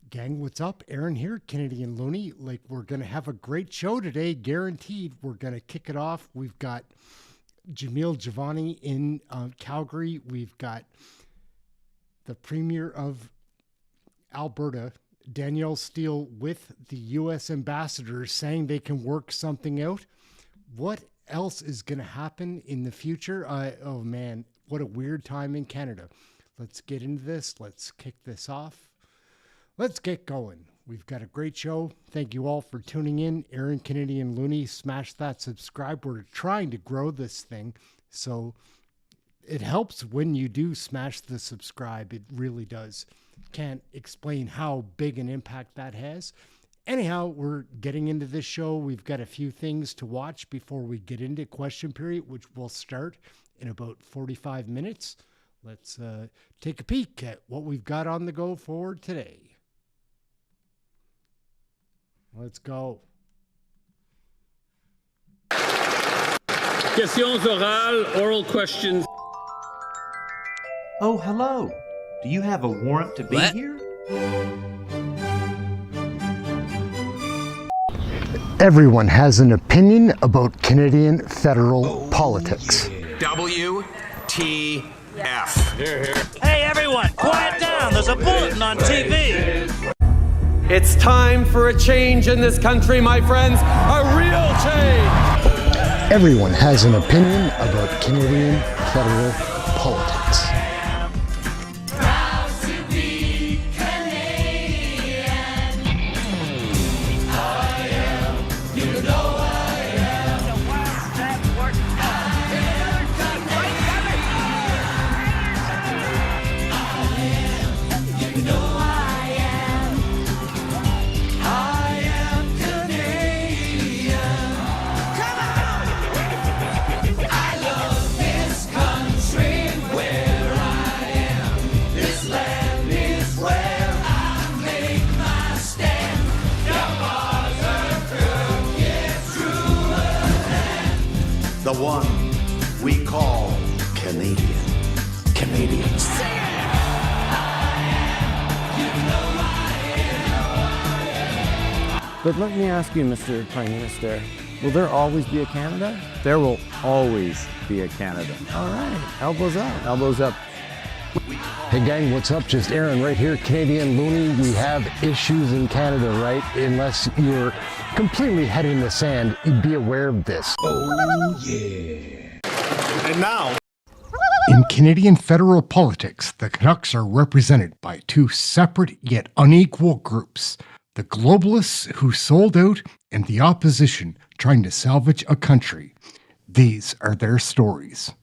Gang, what's up? Aaron here, Canadian Looney. Like, we're going to have a great show today, guaranteed. We're going to kick it off. We've got Javanni in Calgary. We've got the Premier of Alberta, Danielle Steele, with the U.S. ambassador saying they can work something out. What else is going to happen in the future? Oh, man, what a weird time in Canada. Let's get into this. Let's kick this off. Let's get going. We've got a great show. Thank you all for tuning in. Aaron, Canadian Looney, smash that subscribe. We're trying to grow this thing, so it helps when you do smash the subscribe. It really does. Can't explain how big an impact that has. Anyhow, we're getting into this show. We've got a few things to watch before we get into question period, which will start in about 45 minutes. Let's take a peek at what we've got on the go for today. Let's go. Questions orales, oral questions. Oh, hello. Do you have a warrant to be here? Everyone has an opinion about Canadian federal politics. WTF. Hey everyone, quiet down. There's a bulletin on TV. It's time for a change in this country, my friends. A real change. Everyone has an opinion about Canadian federal politics. Proud to be Canadian. I am, you know I am. You know I am. I am Canadian. Come on! I love this country where I am. This land is where I make my stand. The bars are crooked through a land. The one we call Canadian. Canadians. But let me ask you, Mr. Prime Minister, will there always be a Canada? There will always be a Canada. All right, elbows up. Elbows up. Hey gang, what's up? Just Aaron right here, Canadian Looney. We have issues in Canada, right? Unless you're completely head in the sand, be aware of this. Oh, yeah. And now, in Canadian federal politics, the Canucks are represented by two separate yet unequal groups. The globalists who sold out and the opposition trying to salvage a country. These are their stories.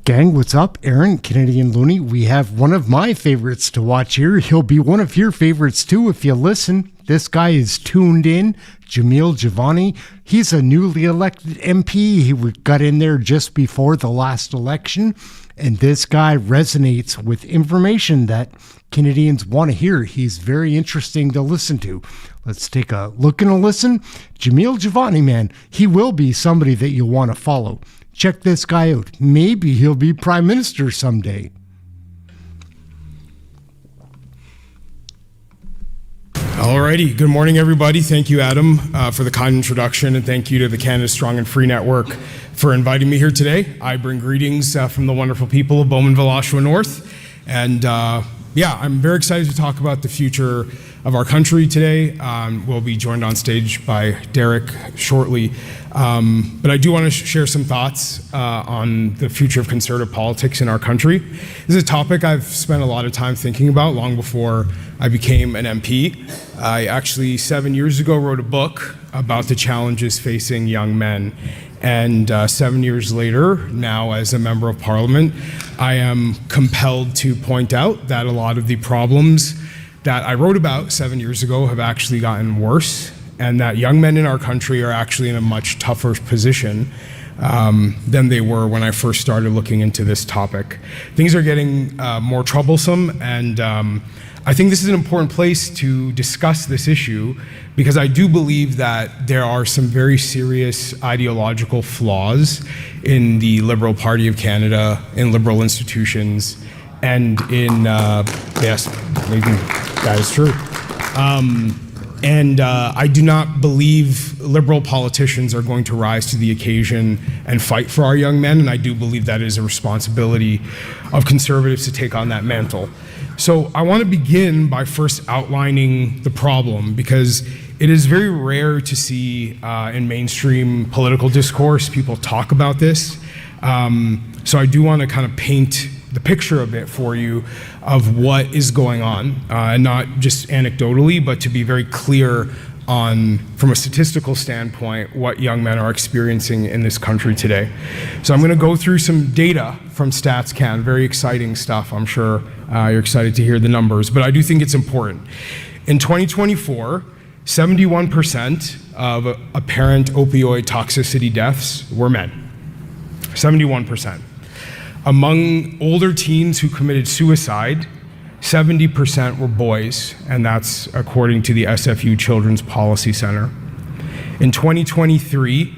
Gang, what's up? Aaron, Canadian Looney. We have one of my favorites to watch here. He'll be one of your favorites too if you listen. This guy is tuned in, Javanni. He's a newly elected MP. He got in there just before the last election. And this guy resonates with information that Canadians want to hear. He's very interesting to listen to. Let's take a look and a listen. Javanni, man, he will be somebody that you'll want to follow. Check this guy out. Maybe he'll be Prime Minister someday. Alrighty, good morning everybody. Thank you, Adam, for the kind introduction, and thank you to the Canada Strong and Free Network for inviting me here today. I bring greetings from the wonderful people of Bowmanville, Oshawa North, and I'm very excited to talk about the future of our country today. We'll be joined on stage by Derek shortly, but I do want to share some thoughts on the future of conservative politics in our country. This is a topic I've spent a lot of time thinking about long before I became an MP. I actually 7 years ago wrote a book about the challenges facing young men. And 7 years later, now as a member of parliament, I am compelled to point out that a lot of the problems that I wrote about 7 years ago have actually gotten worse, and that young men in our country are actually in a much tougher position than they were when I first started looking into this topic. Things are getting more troublesome, and I think this is an important place to discuss this issue because I do believe that there are some very serious ideological flaws in the Liberal Party of Canada, in liberal institutions, And in, yes, maybe that is true. I do not believe liberal politicians are going to rise to the occasion and fight for our young men, and I do believe that is a responsibility of conservatives to take on that mantle. So I want to begin by first outlining the problem, because it is very rare to see in mainstream political discourse people talk about this. So I do want to kind of paint the picture a bit for you of what is going on, and not just anecdotally, but to be very clear on, from a statistical standpoint, what young men are experiencing in this country today. So I'm going to go through some data from StatsCan, very exciting stuff. I'm sure you're excited to hear the numbers, but I do think it's important. In 2024, 71% of apparent opioid toxicity deaths were men. 71%. Among older teens who committed suicide, 70% were boys, and that's according to the SFU Children's Policy Center. In 2023,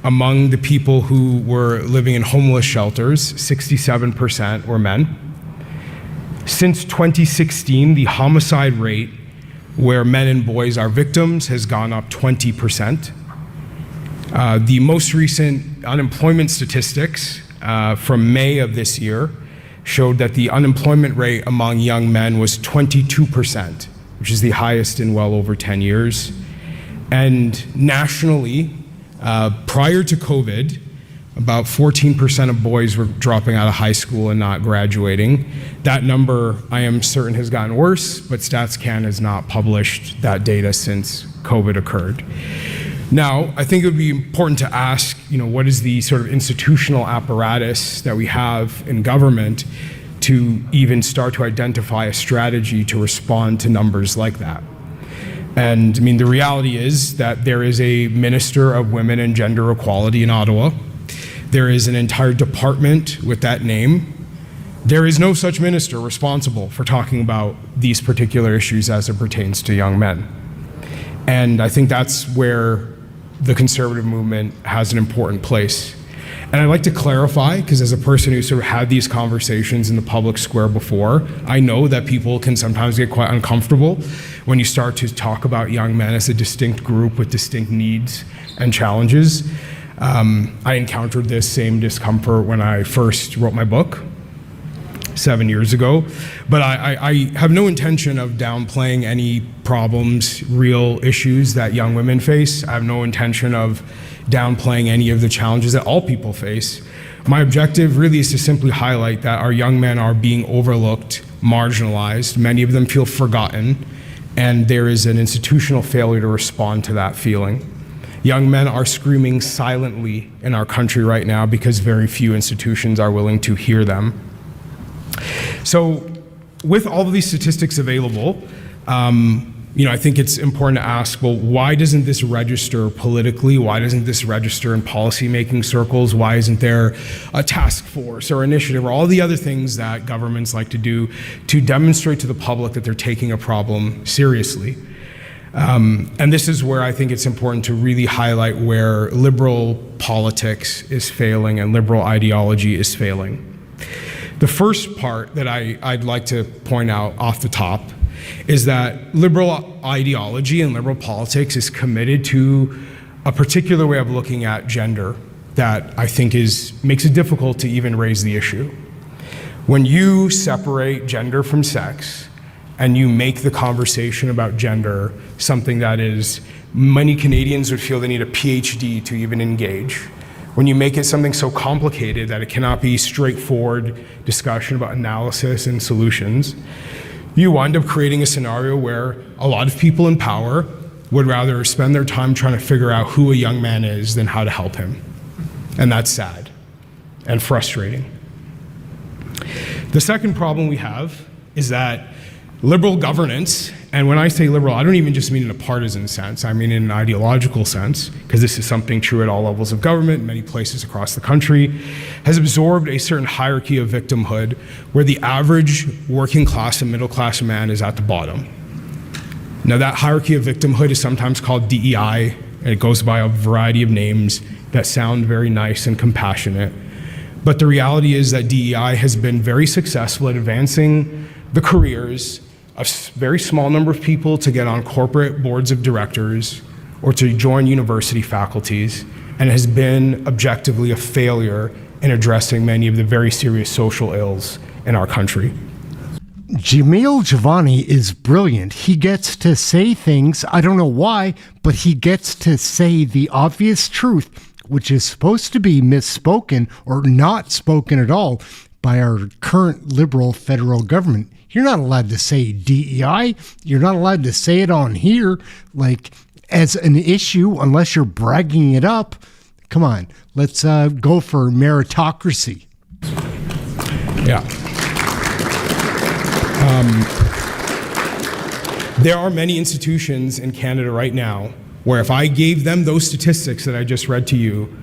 among the people who were living in homeless shelters, 67% were men. Since 2016, the homicide rate where men and boys are victims has gone up 20%. The most recent unemployment statistics from May of this year showed that the unemployment rate among young men was 22%, which is the highest in well over 10 years. And nationally, prior to COVID, about 14% of boys were dropping out of high school and not graduating. That number, I am certain, has gotten worse, but StatsCan has not published that data since COVID occurred. Now, I think it would be important to ask, what is the sort of institutional apparatus that we have in government to even start to identify a strategy to respond to numbers like that? And I mean, the reality is that there is a Minister of Women and Gender Equality in Ottawa. There is an entire department with that name. There is no such minister responsible for talking about these particular issues as it pertains to young men. And I think that's where the conservative movement has an important place. And I'd like to clarify, because as a person who sort of had these conversations in the public square before, I know that people can sometimes get quite uncomfortable when you start to talk about young men as a distinct group with distinct needs and challenges. I encountered this same discomfort when I first wrote my book 7 years ago, but I have no intention of downplaying any problems, real issues that young women face. I have no intention of downplaying any of the challenges that all people face. My objective really is to simply highlight that our young men are being overlooked, marginalized, many of them feel forgotten, and there is an institutional failure to respond to that feeling. Young men are screaming silently in our country right now because very few institutions are willing to hear them. So with all of these statistics available, I think it's important to ask, well, why doesn't this register politically? Why doesn't this register in policymaking circles? Why isn't there a task force or initiative or all the other things that governments like to do to demonstrate to the public that they're taking a problem seriously? And this is where I think it's important to really highlight where liberal politics is failing and liberal ideology is failing. The first part that I'd like to point out off the top is that liberal ideology and liberal politics is committed to a particular way of looking at gender that I think makes it difficult to even raise the issue. When you separate gender from sex and you make the conversation about gender something that is, many Canadians would feel they need a PhD to even engage. When you make it something so complicated that it cannot be straightforward discussion about analysis and solutions, you wind up creating a scenario where a lot of people in power would rather spend their time trying to figure out who a young man is than how to help him. And that's sad and frustrating. The second problem we have is that liberal governance, and when I say liberal, I don't even just mean in a partisan sense, I mean in an ideological sense, because this is something true at all levels of government, many places across the country, has absorbed a certain hierarchy of victimhood where the average working class and middle class man is at the bottom. Now that hierarchy of victimhood is sometimes called DEI, and it goes by a variety of names that sound very nice and compassionate. But the reality is that DEI has been very successful at advancing the careers of a very small number of people to get on corporate boards of directors or to join university faculties, and has been objectively a failure in addressing many of the very serious social ills in our country. Javanni is brilliant. He gets to say things, I don't know why, but he gets to say the obvious truth, which is supposed to be misspoken or not spoken at all by our current liberal federal government. You're not allowed to say DEI. You're not allowed to say it on here like as an issue unless you're bragging it up. Come on, let's go for meritocracy. Yeah. There are many institutions in Canada right now where if I gave them those statistics that I just read to you,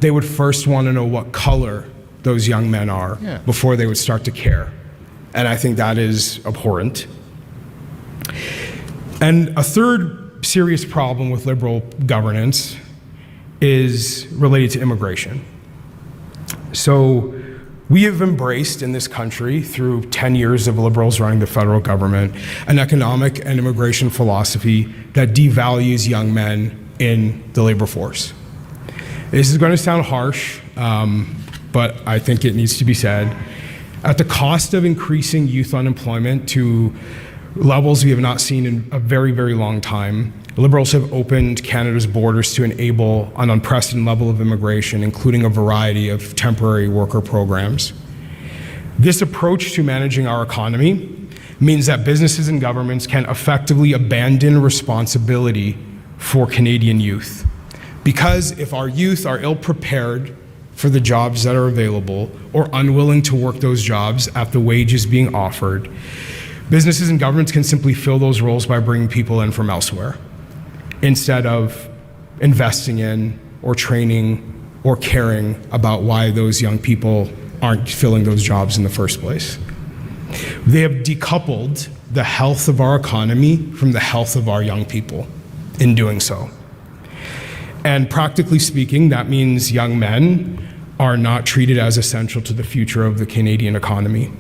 they would first want to know what color those young men are before they would start to care. And I think that is abhorrent. And a third serious problem with liberal governance is related to immigration. So we have embraced in this country, through 10 years of liberals running the federal government, an economic and immigration philosophy that devalues young men in the labor force. This is going to sound harsh, but I think it needs to be said. At the cost of increasing youth unemployment to levels we have not seen in a very, very long time, Liberals have opened Canada's borders to enable an unprecedented level of immigration, including a variety of temporary worker programs. This approach to managing our economy means that businesses and governments can effectively abandon responsibility for Canadian youth. Because if our youth are ill-prepared for the jobs that are available or unwilling to work those jobs at the wages being offered, businesses and governments can simply fill those roles by bringing people in from elsewhere, instead of investing in or training or caring about why those young people aren't filling those jobs in the first place. They have decoupled the health of our economy from the health of our young people in doing so. And practically speaking, that means young men are not treated as essential to the future of the Canadian economy.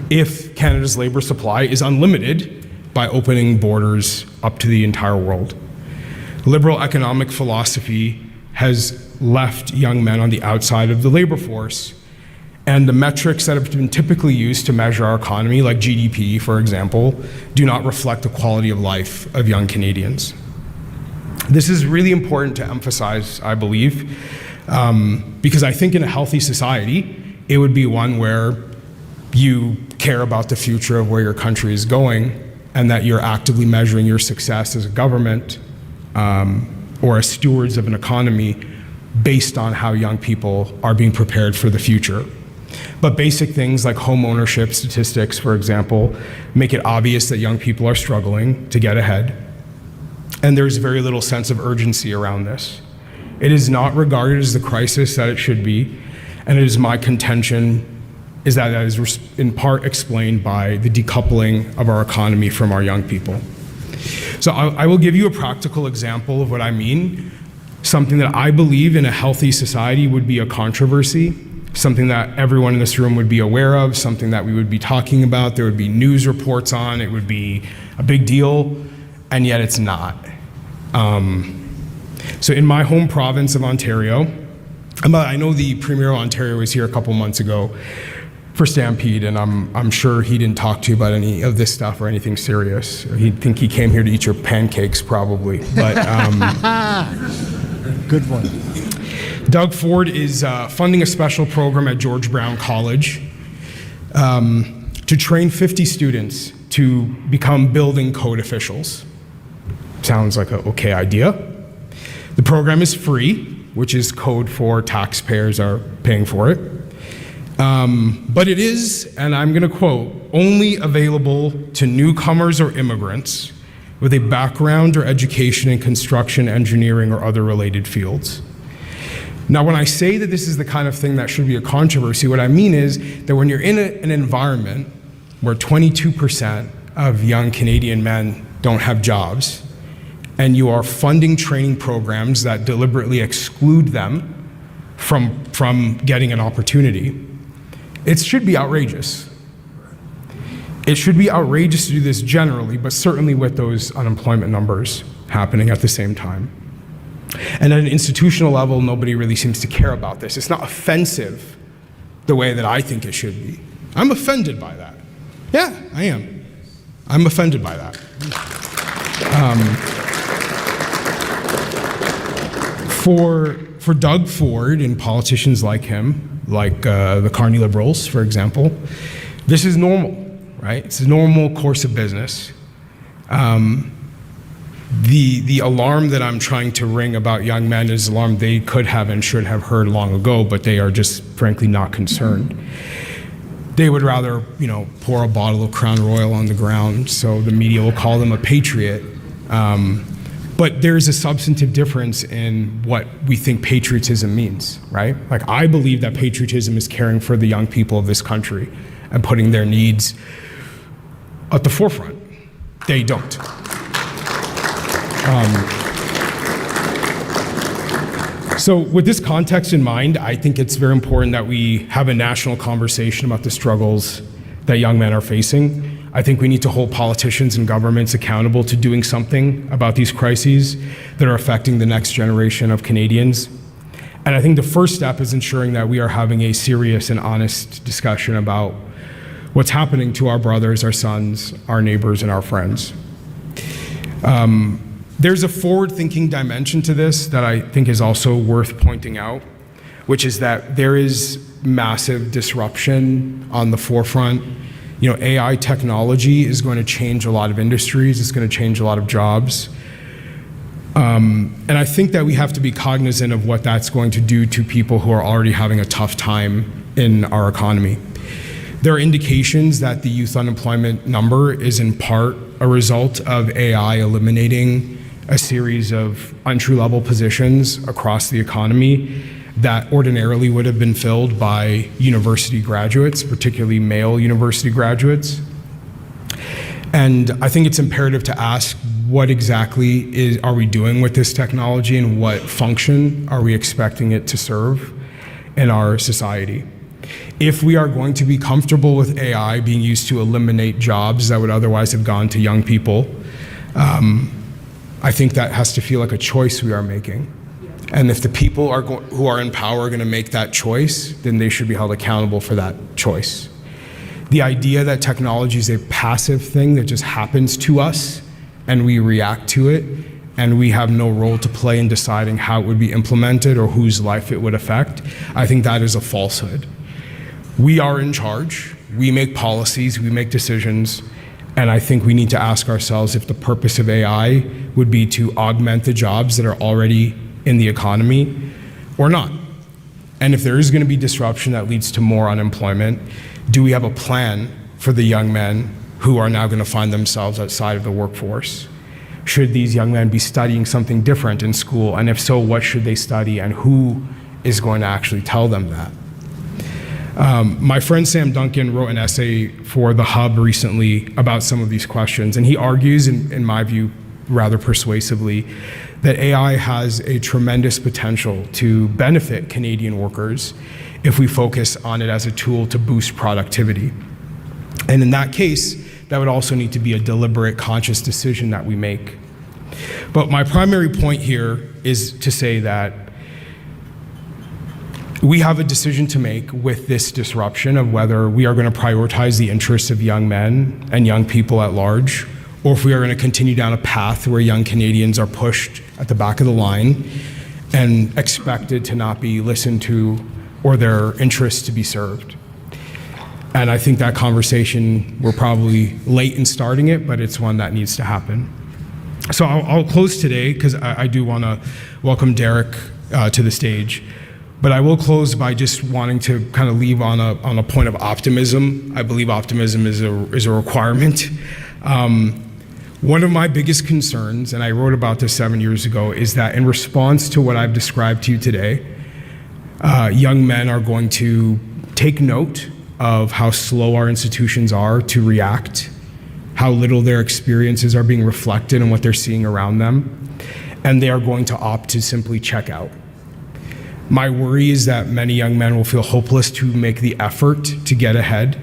If Canada's labor supply is unlimited by opening borders up to the entire world. Liberal economic philosophy has left young men on the outside of the labor force, and the metrics that have been typically used to measure our economy, like GDP, for example, do not reflect the quality of life of young Canadians. This is really important to emphasize, I believe, because I think in a healthy society, it would be one where you care about the future of where your country is going, and that you're actively measuring your success as a government or as stewards of an economy based on how young people are being prepared for the future. But basic things like home ownership statistics, for example, make it obvious that young people are struggling to get ahead. And there's very little sense of urgency around this. It is not regarded as the crisis that it should be, and it is my contention is that that is in part explained by the decoupling of our economy from our young people. So I will give you a practical example of what I mean, something that I believe in a healthy society would be a controversy, something that everyone in this room would be aware of, something that we would be talking about, there would be news reports on, it would be a big deal, and yet it's not. So in my home province of Ontario, I know the Premier of Ontario was here a couple months ago for Stampede, and I'm sure he didn't talk to you about any of this stuff or anything serious. He'd think he came here to eat your pancakes, probably. But good one. Doug Ford is funding a special program at George Brown College to train 50 students to become building code officials. Sounds like an okay idea. The program is free, which is code for taxpayers are paying for it. But it is, and I'm going to quote, only available to newcomers or immigrants with a background or education in construction, engineering, or other related fields. Now, when I say that this is the kind of thing that should be a controversy, what I mean is that when you're in an environment where 22% of young Canadian men don't have jobs, and you are funding training programs that deliberately exclude them from getting an opportunity. It should be outrageous. It should be outrageous to do this generally, but certainly with those unemployment numbers happening at the same time. And at an institutional level, nobody really seems to care about this. It's not offensive the way that I think it should be. I'm offended by that. Yeah, I am. I'm offended by that. For Doug Ford and politicians like him, like the Carney Liberals, for example, this is normal, right? It's a normal course of business. The alarm that I'm trying to ring about young men is an alarm they could have and should have heard long ago, but they are just frankly not concerned. They would rather, pour a bottle of Crown Royal on the ground, so the media will call them a patriot. But there's a substantive difference in what we think patriotism means, right? Like, I believe that patriotism is caring for the young people of this country and putting their needs at the forefront. They don't. So with this context in mind, I think it's very important that we have a national conversation about the struggles that young men are facing. I think we need to hold politicians and governments accountable to doing something about these crises that are affecting the next generation of Canadians. And I think the first step is ensuring that we are having a serious and honest discussion about what's happening to our brothers, our sons, our neighbors, and our friends. There's a forward-thinking dimension to this that I think is also worth pointing out, which is that there is massive disruption on the forefront. AI technology is going to change a lot of industries. It's going to change a lot of jobs. And I think that we have to be cognizant of what that's going to do to people who are already having a tough time in our economy. There are indications that the youth unemployment number is in part a result of AI eliminating a series of entry-level positions across the economy that ordinarily would have been filled by university graduates, particularly male university graduates. And I think it's imperative to ask, what exactly are we doing with this technology, and what function are we expecting it to serve in our society? If we are going to be comfortable with AI being used to eliminate jobs that would otherwise have gone to young people, I think that has to feel like a choice we are making. And if the people who are in power are going to make that choice, then they should be held accountable for that choice. The idea that technology is a passive thing that just happens to us and we react to it and we have no role to play in deciding how it would be implemented or whose life it would affect, I think that is a falsehood. We are in charge. We make policies, we make decisions, and I think we need to ask ourselves if the purpose of AI would be to augment the jobs that are already in the economy or not. And if there is going to be disruption that leads to more unemployment, do we have a plan for the young men who are now going to find themselves outside of the workforce? Should these young men be studying something different in school? And if so, what should they study, and who is going to actually tell them that? My friend Sam Duncan wrote an essay for The Hub recently about some of these questions, and he argues, in my view, rather persuasively, that AI has a tremendous potential to benefit Canadian workers if we focus on it as a tool to boost productivity. And in that case, that would also need to be a deliberate, conscious decision that we make. But my primary point here is to say that we have a decision to make with this disruption of whether we are going to prioritize the interests of young men and young people at large, or if we are going to continue down a path where young Canadians are pushed at the back of the line and expected to not be listened to or their interests to be served. And I think that conversation, we're probably late in starting it, but it's one that needs to happen. So I'll close today because I do want to welcome Derek to the stage. But I will close by just wanting to kind of leave on a point of optimism. I believe optimism is a requirement. One of my biggest concerns, and I wrote about this 7 years ago, is that in response to what I've described to you today, young men are going to take note of how slow our institutions are to react, how little their experiences are being reflected in what they're seeing around them, and they are going to opt to simply check out. My worry is that many young men will feel hopeless to make the effort to get ahead,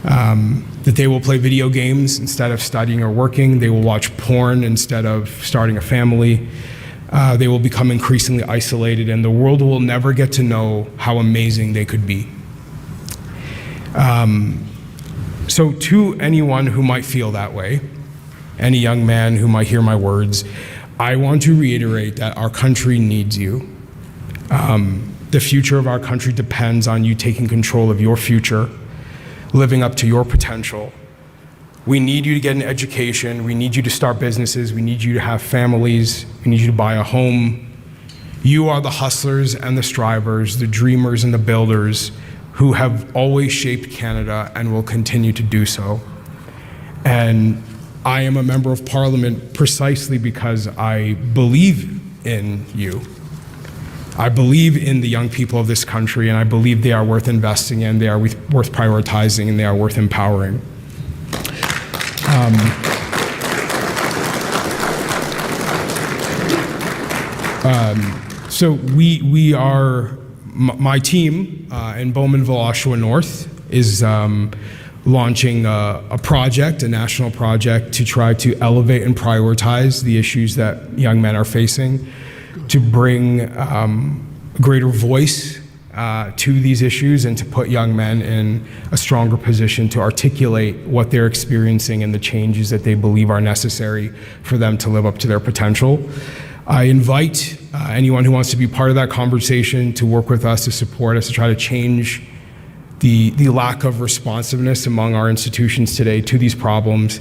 that they will play video games instead of studying or working. They will watch porn instead of starting a family. They will become increasingly isolated, and the world will never get to know how amazing they could be. So to anyone who might feel that way, any young man who might hear my words, I want to reiterate that our country needs you. The future of our country depends on you taking control of your future, living up to your potential. We need you to get an education. We need you to start businesses. We need you to have families. We need you to buy a home. You are the hustlers and the strivers, the dreamers and the builders who have always shaped Canada and will continue to do so. And I am a member of Parliament precisely because I believe in you. I believe in the young people of this country, and I believe they are worth investing in, they are worth prioritizing, and they are worth empowering. So we are, my team in Bowman-Voloshowa North is launching a project, a national project, to try to elevate and prioritize the issues that young men are facing, to bring greater voice to these issues and to put young men in a stronger position to articulate what they're experiencing and the changes that they believe are necessary for them to live up to their potential. I invite anyone who wants to be part of that conversation to work with us, to support us, to try to change the lack of responsiveness among our institutions today to these problems,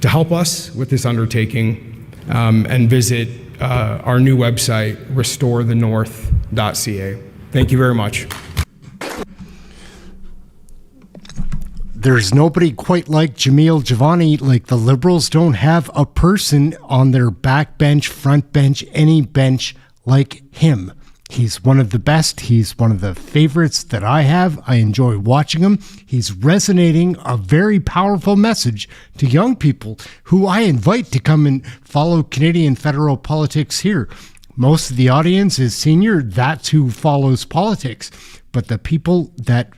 to help us with this undertaking, and visit our new website, restorethenorth.ca. Thank you very much. There's nobody quite like Javanni. Like, the Liberals don't have a person on their back bench, front bench, any bench like him. He's one of the best. He's one of the favorites that I have. I enjoy watching him. He's resonating a very powerful message to young people who I invite to come and follow Canadian federal politics here. Most of the audience is senior. That's who follows politics. But the people that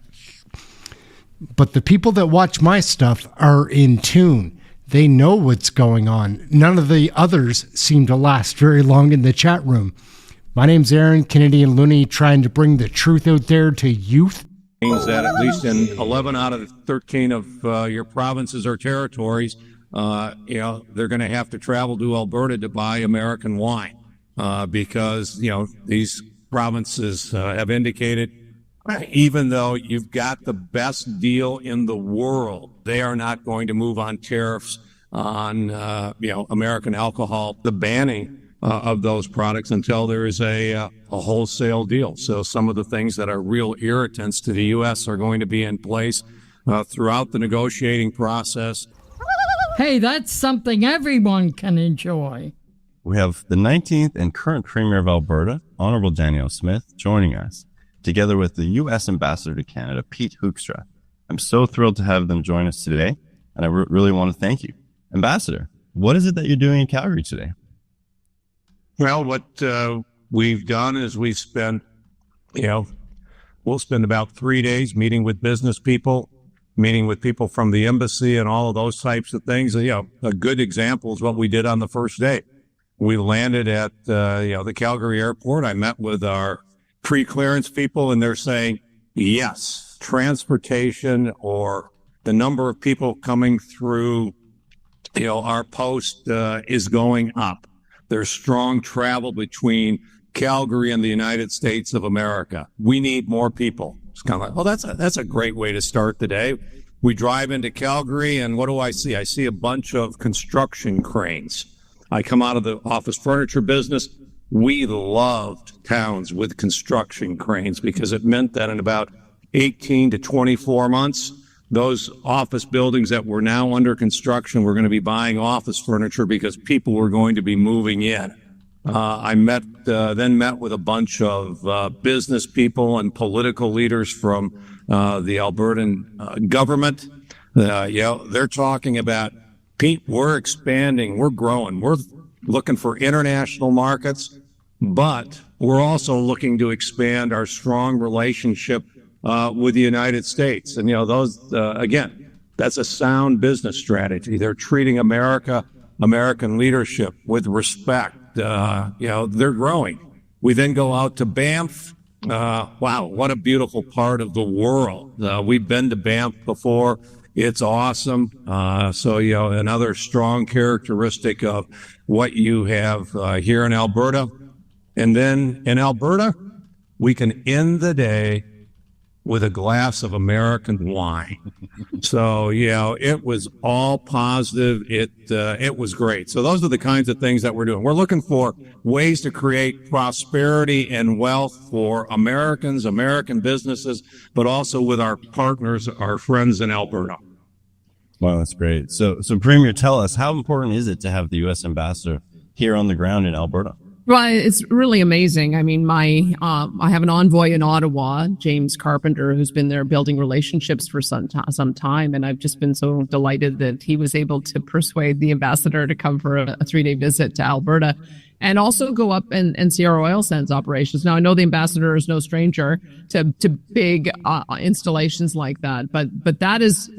watch my stuff are in tune. They know what's going on. None of the others seem to last very long in the chat room. My name's Aaron, Canadian Looney, trying to bring the truth out there to youth. Means that at least in 11 out of 13 of your provinces or territories, they're going to have to travel to Alberta to buy American wine because, these provinces have indicated, even though you've got the best deal in the world, they are not going to move on tariffs on, American alcohol, the banning of those products until there is a wholesale deal. So some of the things that are real irritants to the U.S. are going to be in place throughout the negotiating process. Hey, that's something everyone can enjoy. We have the 19th and current Premier of Alberta, Honorable Danielle Smith, joining us, together with the U.S. Ambassador to Canada, Pete Hoekstra. I'm so thrilled to have them join us today, and I really want to thank you. Ambassador, what is it that you're doing in Calgary today? Well, what we've done is we've spent, we'll spend about 3 days meeting with business people, meeting with people from the embassy and all of those types of things. A good example is what we did on the first day. We landed at, the Calgary airport. I met with our pre-clearance people, and they're saying, yes, transportation or the number of people coming through, our post is going up. There's strong travel between Calgary and the United States of America. We need more people. It's kind of like, that's a great way to start the day. We drive into Calgary, and what do I see? I see a bunch of construction cranes. I come out of the office furniture business. We loved towns with construction cranes because it meant that in about 18 to 24 months, those office buildings that were now under construction were going to be buying office furniture because people were going to be moving in. I then met with a bunch of business people and political leaders from the Albertan government. They're talking about, Pete, we're expanding, we're growing, we're looking for international markets. but we're also looking to expand our strong relationship with the United States. And, again, that's a sound business strategy. They're treating American leadership with respect. They're growing. We then go out to Banff. Wow, what a beautiful part of the world. We've been to Banff before. It's awesome. Another strong characteristic of what you have here in Alberta. And then in Alberta, we can end the day with a glass of American wine. So, it was all positive. It was great. So those are the kinds of things that we're doing. We're looking for ways to create prosperity and wealth for Americans, American businesses, but also with our partners, our friends in Alberta. Wow, that's great. So Premier, tell us, how important is it to have the U.S. ambassador here on the ground in Alberta? Well, it's really amazing. I mean, I have an envoy in Ottawa, James Carpenter, who's been there building relationships for some time. And I've just been so delighted that he was able to persuade the ambassador to come for a 3-day visit to Alberta and also go up and see our oil sands operations. Now, I know the ambassador is no stranger to big installations like that, but that is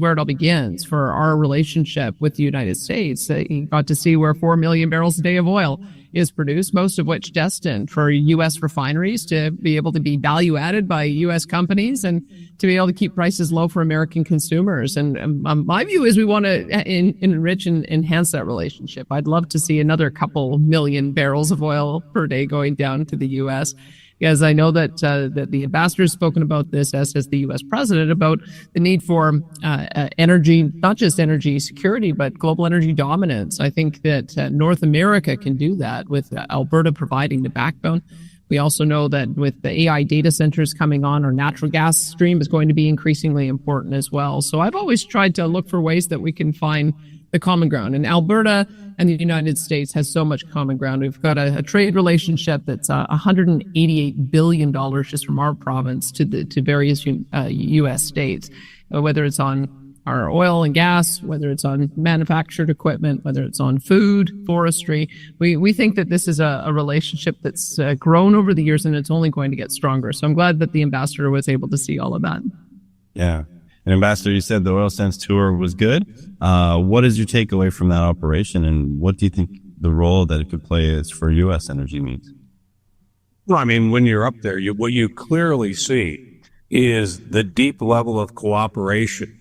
where it all begins for our relationship with the United States. He got to see where 4 million barrels a day of oil is produced, most of which destined for U.S. refineries to be able to be value added by U.S. companies and to be able to keep prices low for American consumers. And my view is we want to enrich and enhance that relationship. I'd love to see another couple million barrels of oil per day going down to the U.S. because I know that the ambassador has spoken about this, as has the U.S. president, about the need for energy, not just energy security, but global energy dominance. I think that North America can do that with Alberta providing the backbone. We also know that with the AI data centers coming on, our natural gas stream is going to be increasingly important as well. So I've always tried to look for ways that we can find the common ground. And Alberta and the United States has so much common ground. We've got a trade relationship that's $188 billion just from our province to various U.S. states, whether it's on our oil and gas, whether it's on manufactured equipment, whether it's on food, forestry. We think that this is a relationship that's grown over the years, and it's only going to get stronger. So I'm glad that the ambassador was able to see all of that. Yeah. And Ambassador, you said the oil sands tour was good. What is your takeaway from that operation, and what do you think the role that it could play is for U.S. energy needs? Well, I mean, when you're up there, what you clearly see is the deep level of cooperation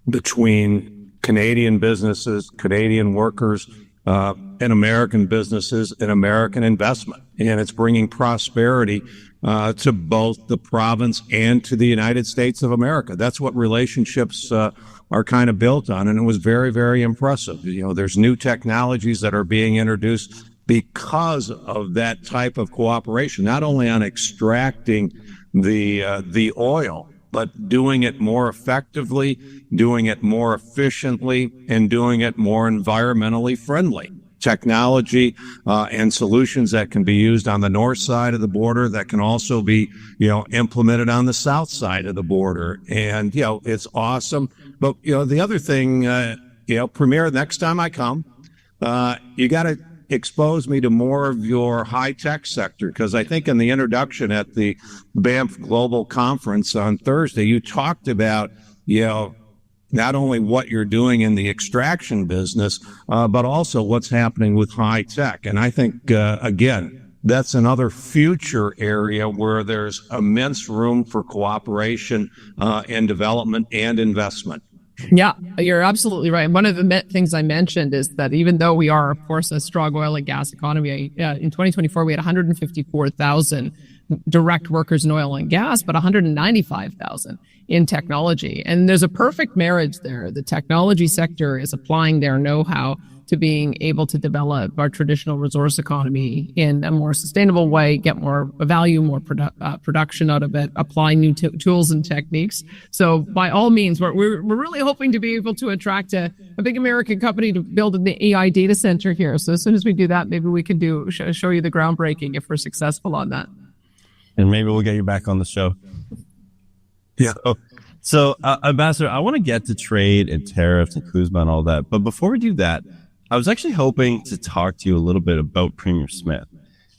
between Canadian businesses, Canadian workers, and American businesses and American investment. And it's bringing prosperity to both the province and to the United States of America. That's what relationships are kind of built on. And it was very, very impressive. There's new technologies that are being introduced because of that type of cooperation, not only on extracting the oil, but doing it more effectively, doing it more efficiently, and doing it more environmentally friendly. Technology and solutions that can be used on the north side of the border that can also be, implemented on the south side of the border. And, it's awesome. But, the other thing, Premier, next time I come, you got to expose me to more of your high-tech sector, because I think in the introduction at the Banff Global Conference on Thursday, you talked about, not only what you're doing in the extraction business, but also what's happening with high tech. And I think, again, that's another future area where there's immense room for cooperation and development and investment. Yeah, you're absolutely right. One of the things I mentioned is that even though we are, of course, a strong oil and gas economy, in 2024, we had 154,000 direct workers in oil and gas, but 195,000 in technology. And there's a perfect marriage there. The technology sector is applying their know-how to being able to develop our traditional resource economy in a more sustainable way, get more value, more production out of it, apply new tools and techniques. So by all means, we're really hoping to be able to attract a big American company to build an AI data center here. So as soon as we do that, maybe we can show you the groundbreaking if we're successful on that. And maybe we'll get you back on the show. Yeah. So Ambassador, I want to get to trade and tariffs and CUSMA and all that. But before we do that, I was actually hoping to talk to you a little bit about Premier Smith.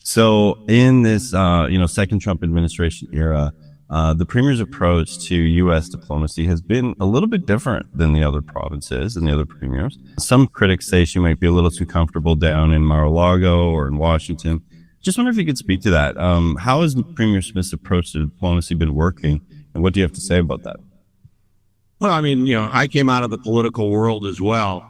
So in this, second Trump administration era, the premier's approach to U.S. diplomacy has been a little bit different than the other provinces and the other premiers. Some critics say she might be a little too comfortable down in Mar-a-Lago or in Washington. Just wonder if you could speak to that. How has Premier Smith's approach to diplomacy been working, and what do you have to say about that? Well, I mean, I came out of the political world as well,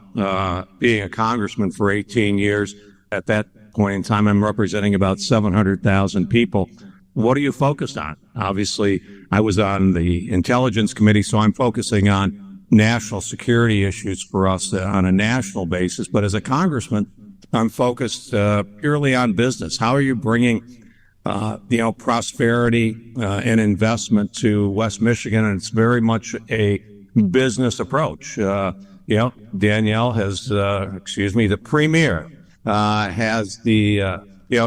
being a congressman for 18 years. At that point in time, I'm representing about 700,000 people. What are you focused on? Obviously, I was on the Intelligence Committee, so I'm focusing on national security issues for us on a national basis. But as a congressman, I'm focused purely on business. How are you bringing, prosperity and investment to West Michigan? And it's very much a business approach. Danielle has, the premier has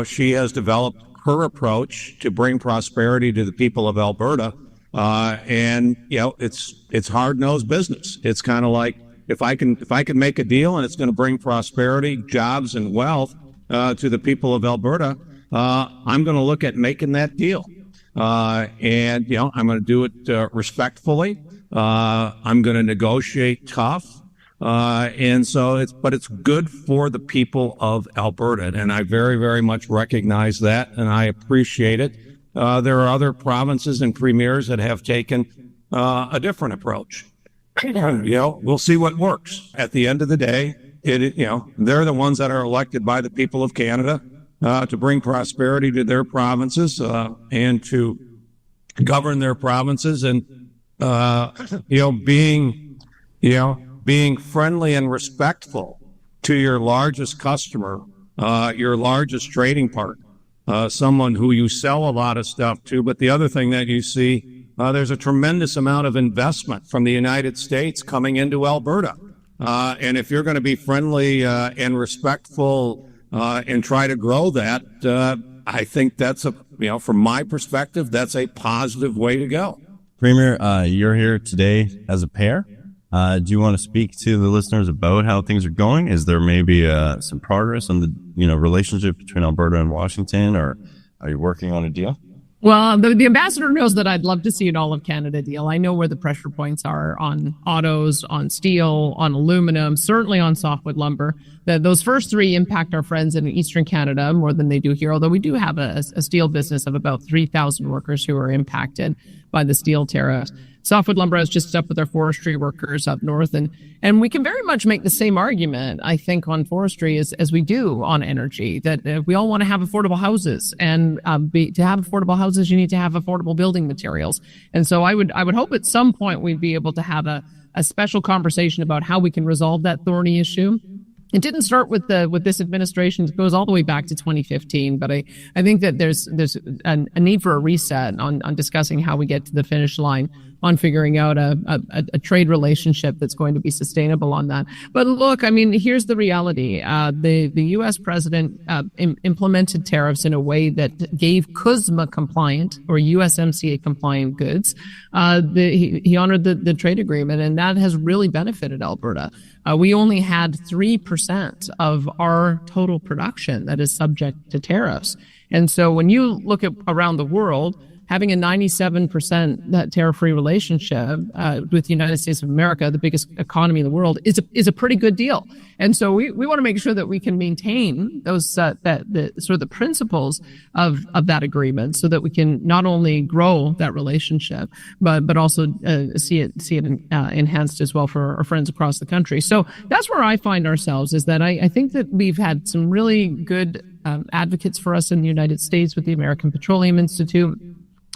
she has developed her approach to bring prosperity to the people of Alberta. It's hard-nosed business. It's kind of like, if I can make a deal and it's going to bring prosperity, jobs, and wealth to the people of Alberta, I'm going to look at making that deal. I'm going to do it respectfully. I'm going to negotiate tough. But it's good for the people of Alberta. And I very, very much recognize that, and I appreciate it. There are other provinces and premiers that have taken a different approach. We'll see what works. At the end of the day, they're the ones that are elected by the people of Canada to bring prosperity to their provinces and to govern their provinces, and being friendly and respectful to your largest customer, your largest trading partner, someone who you sell a lot of stuff to. But the other thing that you see, there's a tremendous amount of investment from the United States coming into Alberta. And if you're going to be friendly and respectful and try to grow that, I think that's from my perspective, that's a positive way to go. Premier, you're here today as a pair. Do you want to speak to the listeners about how things are going? Is there maybe some progress on the relationship between Alberta and Washington, or are you working on a deal? Well, the ambassador knows that I'd love to see an all of Canada deal. I know where the pressure points are on autos, on steel, on aluminum, certainly on softwood lumber. Those first three impact our friends in Eastern Canada more than they do here, although we do have a steel business of about 3,000 workers who are impacted by the steel tariffs. Softwood lumber is just up with our forestry workers up north. And we can very much make the same argument, I think, on forestry as we do on energy, that we all want to have affordable houses. And to have affordable houses, you need to have affordable building materials. And so I would hope at some point we'd be able to have a special conversation about how we can resolve that thorny issue. It didn't start with this administration. It goes all the way back to 2015. But I think that there's a need for a reset on discussing how we get to the finish line on figuring out a trade relationship that's going to be sustainable on that. But look, I mean, here's the reality. The U.S. president implemented tariffs in a way that gave CUSMA compliant or USMCA compliant goods. He honored the trade agreement, and that has really benefited Alberta. We only had 3% of our total production that is subject to tariffs. And so when you look at around the world, having a 97% tariff-free relationship with the United States of America, the biggest economy in the world, is a pretty good deal. And so we want to make sure that we can maintain those the principles of that agreement, so that we can not only grow that relationship, but also see it enhanced as well for our friends across the country. So that's where I find ourselves, is that I think that we've had some really good advocates for us in the United States with the American Petroleum Institute,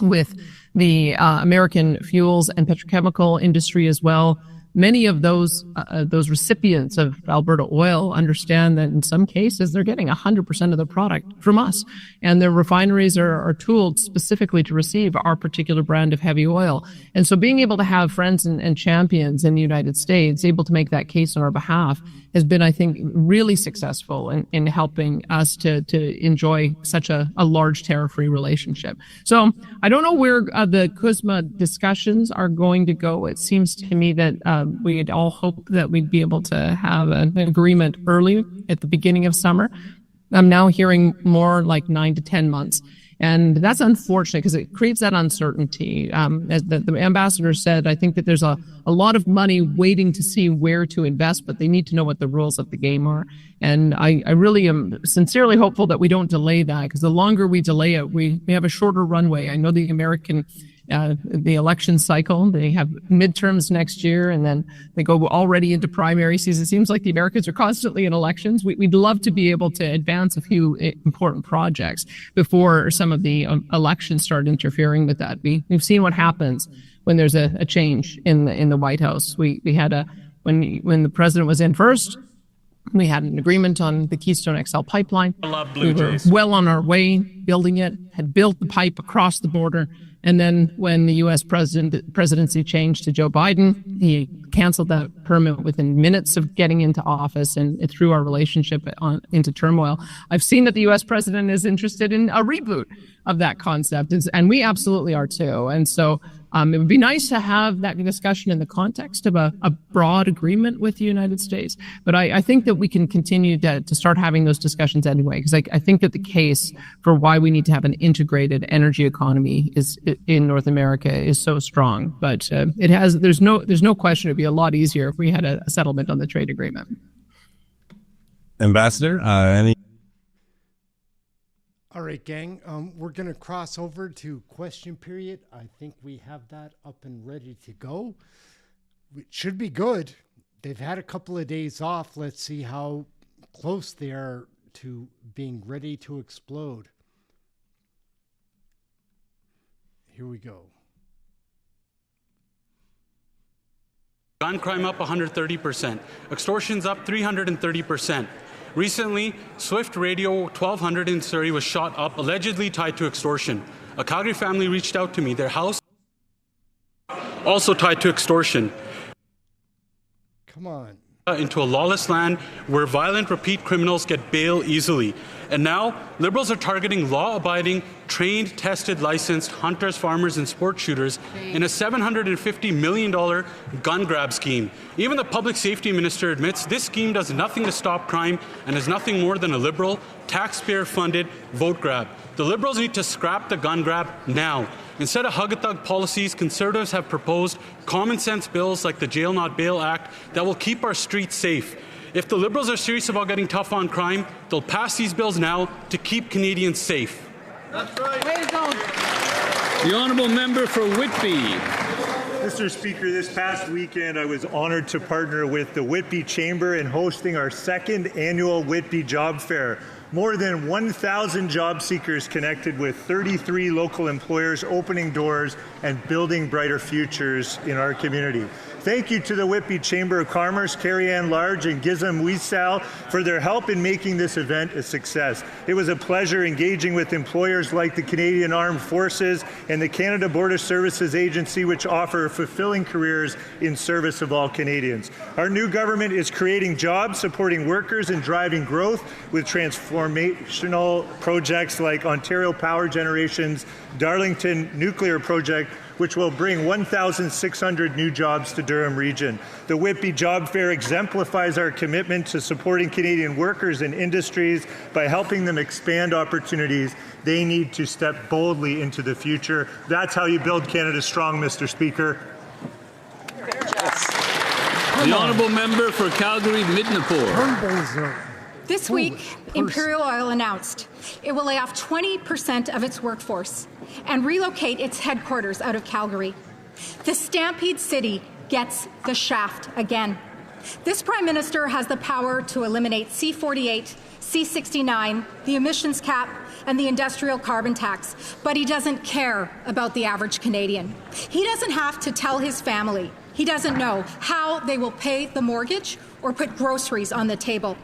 with the American fuels and petrochemical industry as well. Many of those recipients of Alberta oil understand that in some cases they're getting 100% of the product from us, and their refineries are tooled specifically to receive our particular brand of heavy oil. And so being able to have friends and champions in the United States able to make that case on our behalf has been, I think, really successful in helping us to enjoy such a large tariff-free relationship. So I don't know where the CUSMA discussions are going to go. It seems to me that we'd all hope that we'd be able to have an agreement early at the beginning of summer. I'm now hearing more like 9 to 10 months. And that's unfortunate because it creates that uncertainty. As the ambassador said, I think that there's a lot of money waiting to see where to invest, but they need to know what the rules of the game are. And I really am sincerely hopeful that we don't delay that, because the longer we delay it, we have a shorter runway. I know the American the election cycle, they have midterms next year, and then they go already into primary season. It seems like the Americans are constantly in elections. We'd love to be able to advance a few important projects before some of the elections start interfering with that. We've seen what happens when there's a change in the White House. We had when the president was in first, we had an agreement on the Keystone XL pipeline. We were well on our way building it, had built the pipe across the border. And then when the U.S. presidency changed to Joe Biden, he canceled that permit within minutes of getting into office, and it threw our relationship into turmoil. I've seen that the U.S. president is interested in a reboot of that concept, and we absolutely are too. And so it would be nice to have that discussion in the context of a broad agreement with the United States. But I think that we can continue to start having those discussions anyway, because I think that the case for why we need to have an integrated energy economy in North America is so strong. But there's no question it'd be a lot easier if we had a settlement on the trade agreement. Ambassador, any? All right, gang, we're going to cross over to question period. I think we have that up and ready to go. It should be good. They've had a couple of days off. Let's see how close they are to being ready to explode. Here we go. Gun crime up 130%. Extortion's up 330%. Recently, Swift Radio 1200 in Surrey was shot up, allegedly tied to extortion. A Calgary family reached out to me. Their house also tied to extortion. Come on. Into a lawless land where violent repeat criminals get bail easily. And now, Liberals are targeting law-abiding, trained, tested, licensed hunters, farmers, and sport shooters in a $750 million gun grab scheme. Even the public safety minister admits this scheme does nothing to stop crime and is nothing more than a Liberal, taxpayer-funded vote grab. The Liberals need to scrap the gun grab now. Instead of hug-a-thug policies, Conservatives have proposed common-sense bills like the Jail Not Bail Act that will keep our streets safe. If the Liberals are serious about getting tough on crime, they'll pass these bills now to keep Canadians safe. That's right. Way to go. The honourable member for Whitby. Mr. Speaker, this past weekend I was honoured to partner with the Whitby Chamber in hosting our second annual Whitby Job Fair. More than 1,000 job seekers connected with 33 local employers, opening doors and building brighter futures in our community. Thank you to the Whitby Chamber of Commerce, Carrie-Ann Large and Gizem Wiesel for their help in making this event a success. It was a pleasure engaging with employers like the Canadian Armed Forces and the Canada Border Services Agency, which offer fulfilling careers in service of all Canadians. Our new government is creating jobs, supporting workers and driving growth with transformational projects like Ontario Power Generation's Darlington Nuclear Project, which will bring 1,600 new jobs to Durham Region. The Whitby Job Fair exemplifies our commitment to supporting Canadian workers and industries by helping them expand opportunities they need to step boldly into the future. That's how you build Canada strong, Mr. Speaker. The honourable member for Calgary-Midnapore. This week, Imperial Oil announced it will lay off 20% of its workforce and relocate its headquarters out of Calgary. The Stampede City gets the shaft again. This Prime Minister has the power to eliminate C-48, C-69, the emissions cap, and the industrial carbon tax, but he doesn't care about the average Canadian. He doesn't have to tell his family. He doesn't know how they will pay the mortgage or put groceries on the table.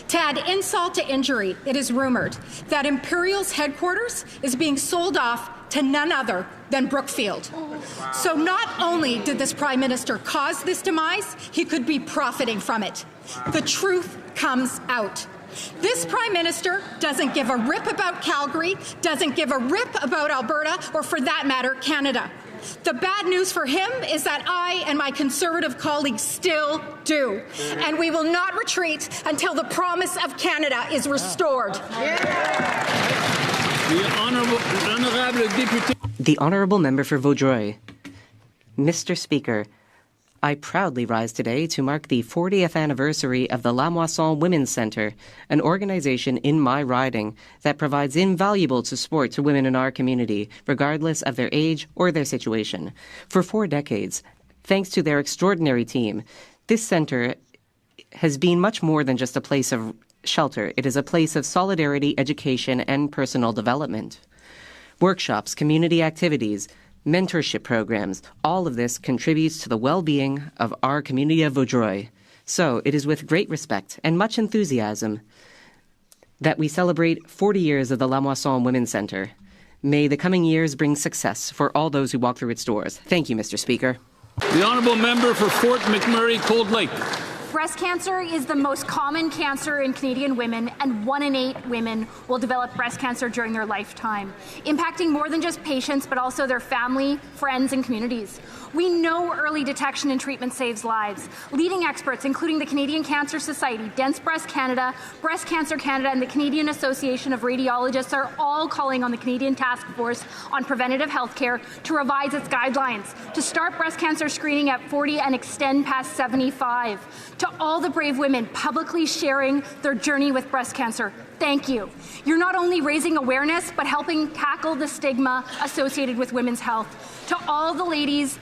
To add insult to injury, it is rumored that Imperial's headquarters is being sold off to none other than Brookfield. So not only did this Prime Minister cause this demise, he could be profiting from it. The truth comes out. This Prime Minister doesn't give a rip about Calgary, doesn't give a rip about Alberta, or for that matter, Canada. The bad news for him is that I and my Conservative colleagues still do. And we will not retreat until the promise of Canada is restored. The Honourable Member for Vaudreuil. Mr. Speaker, I proudly rise today to mark the 40th anniversary of the La Moisson Women's Centre, an organization in my riding that provides invaluable support to women in our community, regardless of their age or their situation. For 4 decades, thanks to their extraordinary team, this centre has been much more than just a place of shelter. It is a place of solidarity, education, and personal development. Workshops, community activities, mentorship programs, all of this contributes to the well-being of our community of Vaudreuil. So it is with great respect and much enthusiasm that we celebrate 40 years of the La Moisson Women's Centre. May the coming years bring success for all those who walk through its doors. Thank you, Mr. Speaker. The Honourable Member for Fort McMurray, Cold Lake. Breast cancer is the most common cancer in Canadian women, and 1 in 8 women will develop breast cancer during their lifetime, impacting more than just patients, but also their family, friends, and communities. We know early detection and treatment saves lives. Leading experts, including the Canadian Cancer Society, Dense Breast Canada, Breast Cancer Canada, and the Canadian Association of Radiologists are all calling on the Canadian Task Force on Preventative Healthcare to revise its guidelines, to start breast cancer screening at 40 and extend past 75. To all the brave women publicly sharing their journey with breast cancer, thank you. You're not only raising awareness, but helping tackle the stigma associated with women's health. To all the ladies,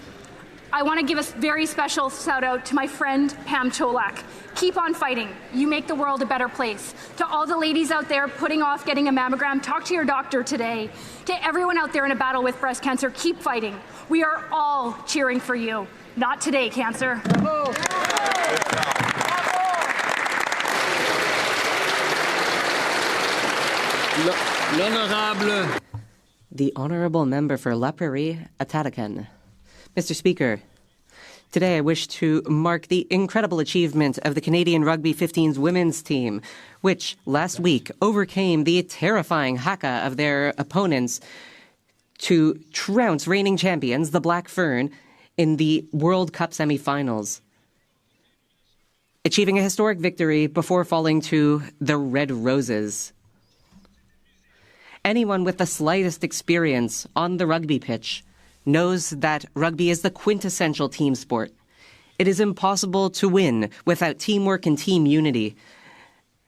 I want to give a very special shout out to my friend Pam Cholak. Keep on fighting. You make the world a better place. To all the ladies out there putting off getting a mammogram, talk to your doctor today. To everyone out there in a battle with breast cancer, keep fighting. We are all cheering for you. Not today, cancer. L'Honorable. The Honourable Member for La Prairie, Atatakan. Mr. Speaker, today I wish to mark the incredible achievement of the Canadian Rugby 15's women's team, which last week overcame the terrifying haka of their opponents to trounce reigning champions, the Black Fern, in the World Cup semi-finals, achieving a historic victory before falling to the Red Roses. Anyone with the slightest experience on the rugby pitch knows that rugby is the quintessential team sport. It is impossible to win without teamwork and team unity,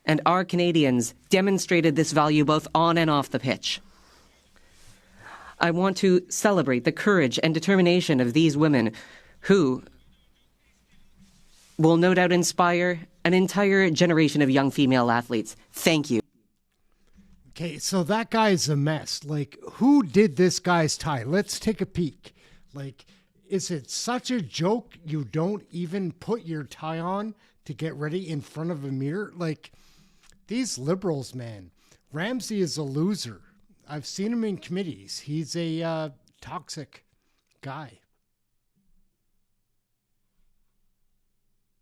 and our Canadians demonstrated this value both on and off the pitch. I want to celebrate the courage and determination of these women who will no doubt inspire an entire generation of young female athletes. Thank you. Okay, so that guy's a mess. Like, who did this guy's tie? Let's take a peek. Like, is it such a joke you don't even put your tie on to get ready in front of a mirror? Like, these Liberals, man. Ramsey is a loser. I've seen him in committees. He's a toxic guy.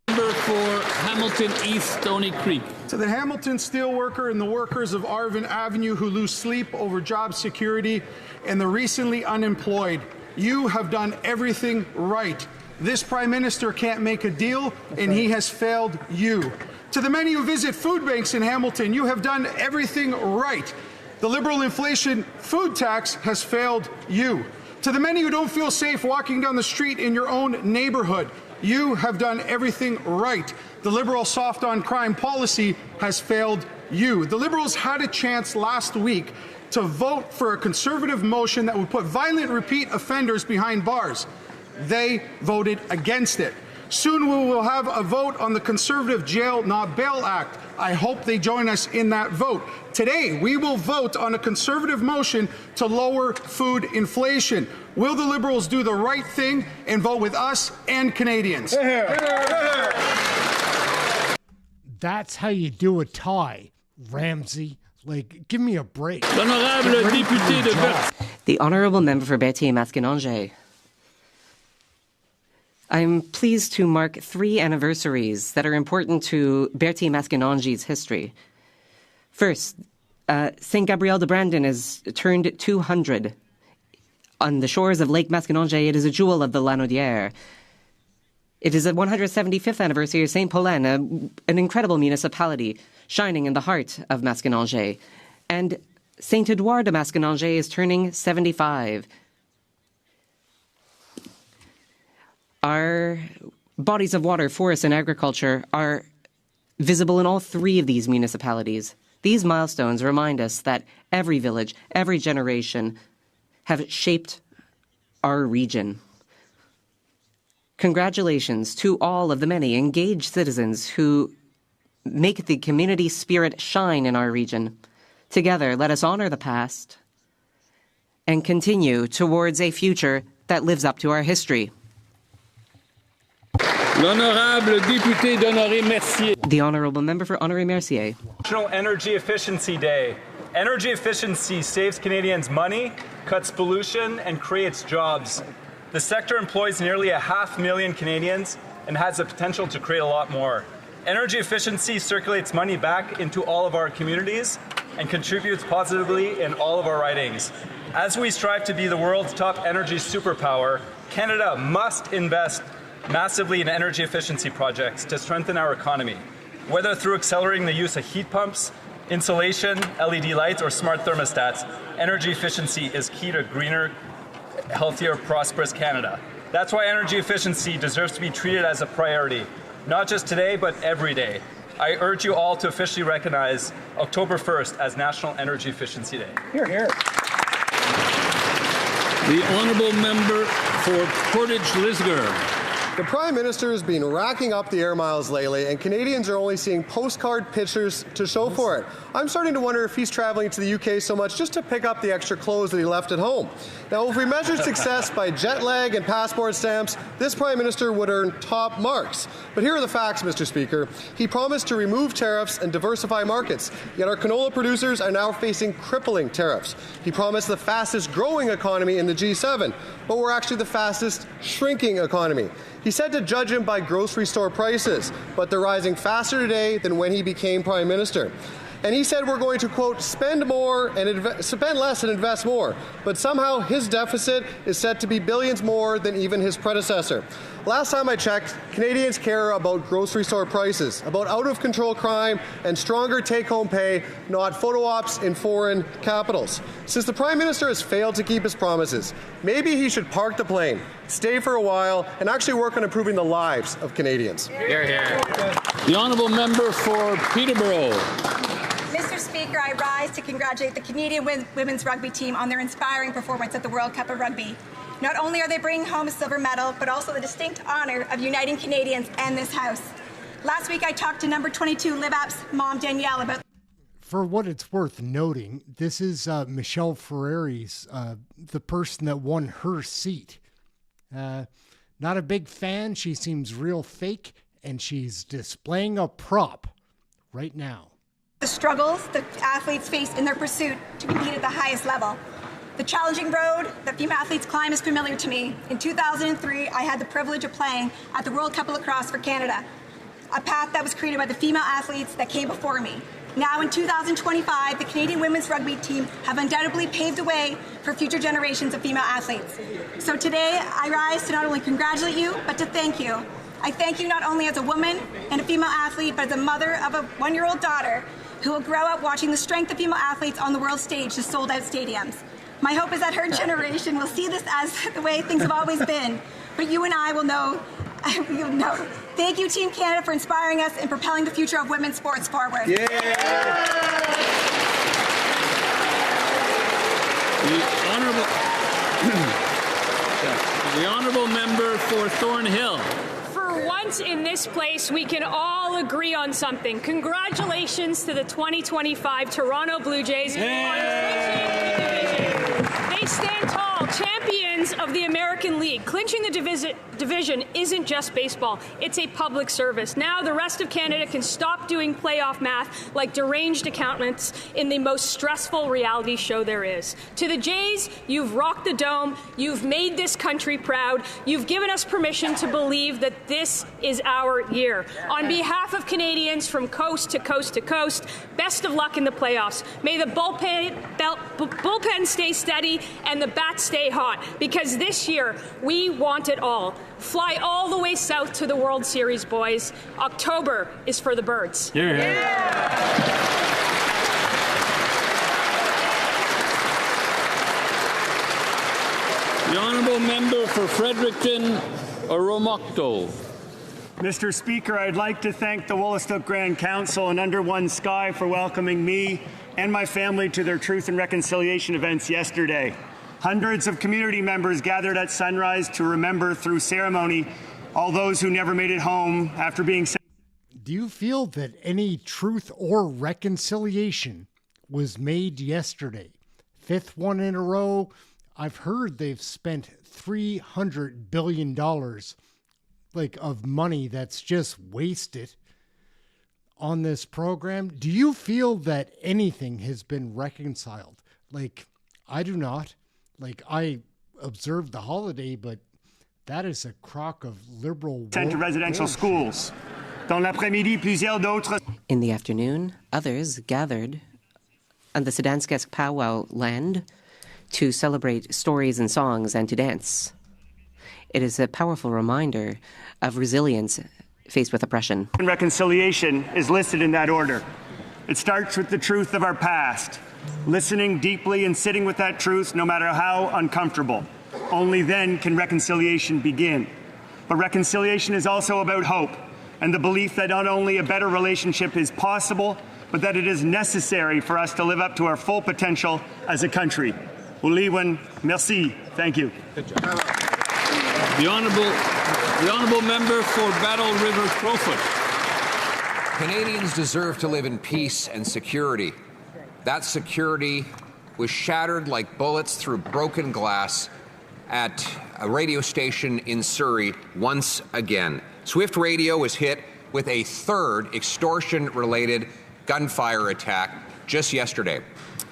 For Hamilton East Stony Creek. To the Hamilton steelworker and the workers of Arvin Avenue who lose sleep over job security and the recently unemployed, you have done everything right. This Prime Minister can't make a deal, and he has failed you. To the many who visit food banks in Hamilton, you have done everything right. The Liberal inflation food tax has failed you. To the many who don't feel safe walking down the street in your own neighborhood, you have done everything right. The Liberal soft on crime policy has failed you. The Liberals had a chance last week to vote for a Conservative motion that would put violent repeat offenders behind bars. They voted against it. Soon we will have a vote on the Conservative Jail Not Bail Act. I hope they join us in that vote. Today, we will vote on a Conservative motion to lower food inflation. Will the Liberals do the right thing and vote with us and Canadians? That's how you do a tie, Ramsey. Like, give me a break. The Honourable Member for Berthier-Maskinongé. I'm pleased to mark 3 anniversaries that are important to Berthier-Maskinongé's history. First, St. Gabriel de Brandon has turned 200. On the shores of Lake Masquinongé, it is a jewel of the Lanaudière. It is the 175th anniversary of Saint Paulin, an incredible municipality shining in the heart of Masquinongé. And Saint Edouard de Masquinongé is turning 75. Our bodies of water, forests, and agriculture are visible in all three of these municipalities. These milestones remind us that every village, every generation have shaped our region. Congratulations to all of the many engaged citizens who make the community spirit shine in our region. Together, let us honor the past and continue towards a future that lives up to our history. L'honorable député d'Honoré Mercier. The Honorable Member for Honoré Mercier. National Energy Efficiency Day. Energy efficiency saves Canadians money, cuts pollution, and creates jobs. The sector employs nearly 500,000 Canadians and has the potential to create a lot more. Energy efficiency circulates money back into all of our communities and contributes positively in all of our ridings. As we strive to be the world's top energy superpower, Canada must invest massively in energy efficiency projects to strengthen our economy. Whether through accelerating the use of heat pumps, insulation, LED lights, or smart thermostats, energy efficiency is key to greener, healthier, prosperous Canada. That's why energy efficiency deserves to be treated as a priority, not just today, but every day. I urge you all to officially recognize October 1st as National Energy Efficiency Day. Here, here. The Honourable Member for Portage-Lisgar. The Prime Minister has been racking up the air miles lately, and Canadians are only seeing postcard pictures to show for it. I'm starting to wonder if he's traveling to the UK so much just to pick up the extra clothes that he left at home. Now, if we measured success by jet lag and passport stamps, this Prime Minister would earn top marks. But here are the facts, Mr. Speaker. He promised to remove tariffs and diversify markets, yet our canola producers are now facing crippling tariffs. He promised the fastest growing economy in the G7, but we're actually the fastest shrinking economy. He said to judge him by grocery store prices, but they're rising faster today than when he became Prime Minister. And he said we're going to, quote, spend less and invest more. But somehow his deficit is set to be billions more than even his predecessor. Last time I checked, Canadians care about grocery store prices, about out-of-control crime, and stronger take-home pay, not photo ops in foreign capitals. Since the Prime Minister has failed to keep his promises, maybe he should park the plane, stay for a while, and actually work on improving the lives of Canadians. Here, here. The Honourable Member for Peterborough. Mr. Speaker, I rise to congratulate the Canadian women's rugby team on their inspiring performance at the World Cup of Rugby. Not only are they bringing home a silver medal, but also the distinct honour of uniting Canadians and this House. Last week, I talked to number 22 Livap's mom, Danielle, about... For what it's worth noting, this is Michelle Ferreri's, the person that won her seat. Not a big fan. She seems real fake, and she's displaying a prop right now. The struggles that athletes face in their pursuit to compete at the highest level. The challenging road that female athletes climb is familiar to me. In 2003, I had the privilege of playing at the World Cup of Lacrosse for Canada, a path that was created by the female athletes that came before me. Now in 2025, the Canadian women's rugby team have undoubtedly paved the way for future generations of female athletes. So today, I rise to not only congratulate you, but to thank you. I thank you not only as a woman and a female athlete, but as a mother of a one-year-old daughter who will grow up watching the strength of female athletes on the world stage to sold-out stadiums. My hope is that her generation will see this as the way things have always been, but you and I will know. Thank you, Team Canada, for inspiring us and propelling the future of women's sports forward. Yeah. The Honourable Member for Thornhill. For once in this place, we can all agree on something. Congratulations to the 2025 Toronto Blue Jays on clinching the division. They stand tall, champions of the American League. Clinching the division isn't just baseball. It's a public service. Now the rest of Canada can stop doing playoff math like deranged accountants in the most stressful reality show there is. To the Jays, you've rocked the dome. You've made this country proud. You've given us permission to believe that this is our year. On behalf of Canadians from coast to coast to coast, best of luck in the playoffs. May the bullpen stay steady and the bats stay hot, because this year we want it all. Fly all the way south to the World Series, boys. October is for the birds. Yeah. The honourable member for Fredericton, Oromocto. Mr. Speaker, I'd like to thank the Woolastook Grand Council and Under One Sky for welcoming me and my family to their Truth and Reconciliation events yesterday. Hundreds of community members gathered at sunrise to remember through ceremony all those who never made it home after being sent. Do you feel that any truth or reconciliation was made yesterday? Fifth one in a row. I've heard they've spent $300 billion of money that's just wasted on this program. Do you feel that anything has been reconciled? I do not. I observed the holiday, but that is a crock of liberal sent to residential schools. Dans l'après-midi, plusieurs d'autres. In the afternoon, others gathered on the Sedanskesk powwow land to celebrate stories and songs and to dance. It is a powerful reminder of resilience faced with oppression. And reconciliation is listed in that order. It starts with the truth of our past, listening deeply and sitting with that truth no matter how uncomfortable. Only then can reconciliation begin. But reconciliation is also about hope and the belief that not only a better relationship is possible, but that it is necessary for us to live up to our full potential as a country. Poilievre, merci. Thank you. The honourable member for Battle River Crowfoot. Canadians deserve to live in peace and security. That security was shattered like bullets through broken glass at a radio station in Surrey once again. Swift Radio was hit with a third extortion-related gunfire attack just yesterday.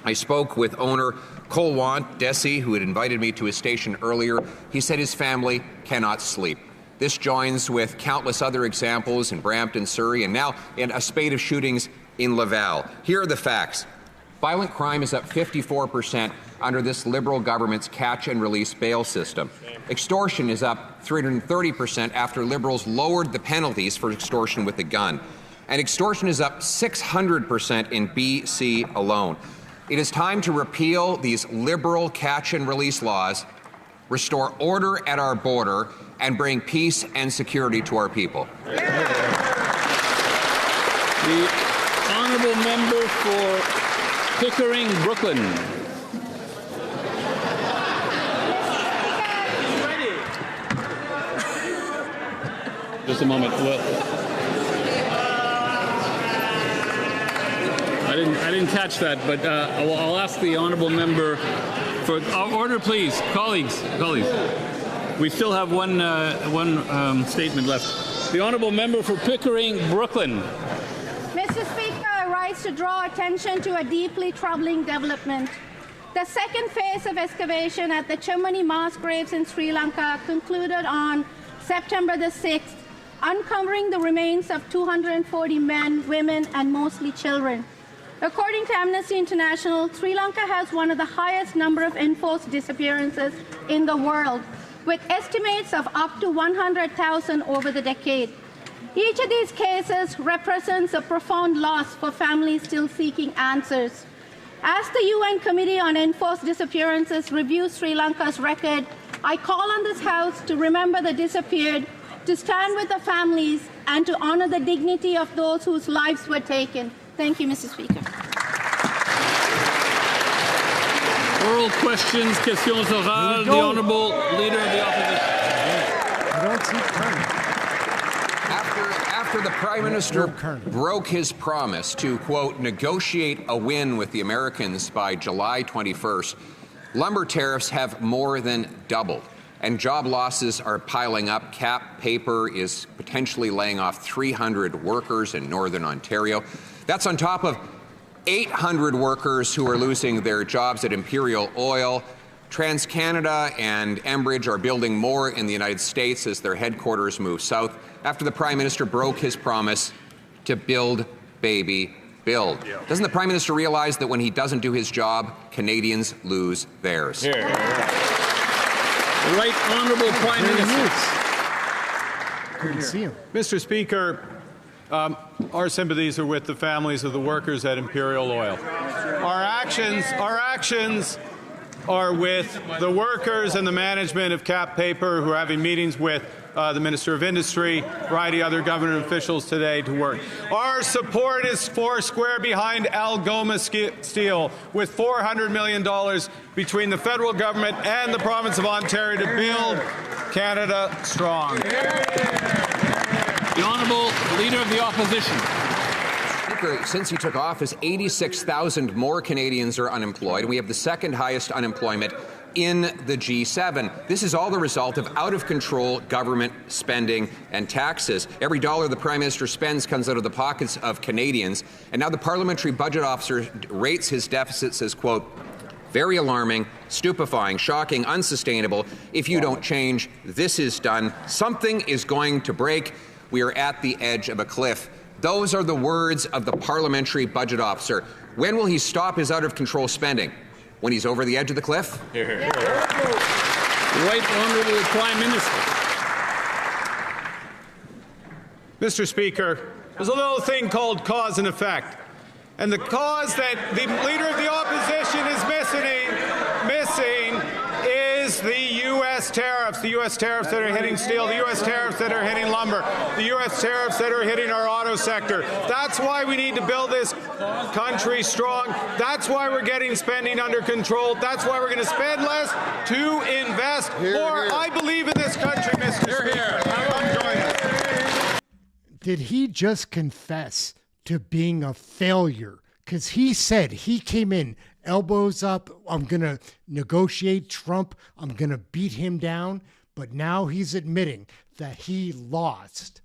I spoke with owner Colwant Desi, who had invited me to his station earlier. He said his family cannot sleep. This joins with countless other examples in Brampton, Surrey, and now in a spate of shootings in Laval. Here are the facts. Violent crime is up 54% under this Liberal government's catch-and-release bail system. Extortion is up 330% after Liberals lowered the penalties for extortion with a gun. And extortion is up 600% in BC alone. It is time to repeal these Liberal catch-and-release laws, restore order at our border, and bring peace and security to our people. The honourable member for Pickering, Brooklyn. Just a moment. I didn't catch that, but I'll ask the honourable member for order, please, colleagues. We still have one statement left. The honourable member for Pickering, Brooklyn. Mr. Speaker, I rise to draw attention to a deeply troubling development. The second phase of excavation at the Chamonix mass graves in Sri Lanka concluded on September the 6th, uncovering the remains of 240 men, women, and mostly children. According to Amnesty International, Sri Lanka has one of the highest number of enforced disappearances in the world, with estimates of up to 100,000 over the decade. Each of these cases represents a profound loss for families still seeking answers. As the UN Committee on Enforced Disappearances reviews Sri Lanka's record, I call on this House to remember the disappeared, to stand with the families, and to honor the dignity of those whose lives were taken. Thank you, Mr. Speaker. Oral questions, questions orales. The honourable leader of the opposition. I don't see Carney. After the Prime Minister broke his promise to, quote, negotiate a win with the Americans by July 21st, lumber tariffs have more than doubled. and job losses are piling up. Cap Paper is potentially laying off 300 workers in Northern Ontario. That's on top of 800 workers who are losing their jobs at Imperial Oil. TransCanada and Enbridge are building more in the United States as their headquarters move south after the Prime Minister broke his promise to build, baby, build. Doesn't the Prime Minister realize that when he doesn't do his job, Canadians lose theirs? The Right Honourable Prime Minister. Couldn't see him. Mr. Speaker, our sympathies are with the families of the workers at Imperial Oil. Our actions are with the workers and the management of Cap Paper, who are having meetings with the Minister of Industry, a variety of other government officials today to work. Our support is foursquare behind Algoma Steel, with $400 million between the federal government and the province of Ontario to build Canada strong. The Honourable Leader of the Opposition. Since he took office, 86,000 more Canadians are unemployed. We have the second highest unemployment in the G7. This is all the result of out-of-control government spending and taxes. Every dollar the Prime Minister spends comes out of the pockets of Canadians. And now the Parliamentary Budget Officer rates his deficits as, quote, very alarming, stupefying, shocking, unsustainable. If you don't change, this is done. Something is going to break. We are at the edge of a cliff. Those are the words of the Parliamentary Budget Officer. When will he stop his out-of-control spending? When he's over the edge of the cliff? Right Honourable Prime Minister. Mr. Speaker, there's a little thing called cause and effect. And the cause that the Leader of the Opposition is missing is the U.S. tariffs. The U.S. tariffs that are hitting steel, the U.S. tariffs that are hitting lumber, the U.S. tariffs that are hitting our auto sector. That's why we need to build this country strong. That's why we're getting spending under control. That's why we're going to spend less to invest more. I believe in this country, Mr. Speaker. Come join us. Did he just confess to being a failure? Because he said he came in elbows up, I'm going to negotiate Trump, I'm going to beat him down, but now he's admitting that he lost.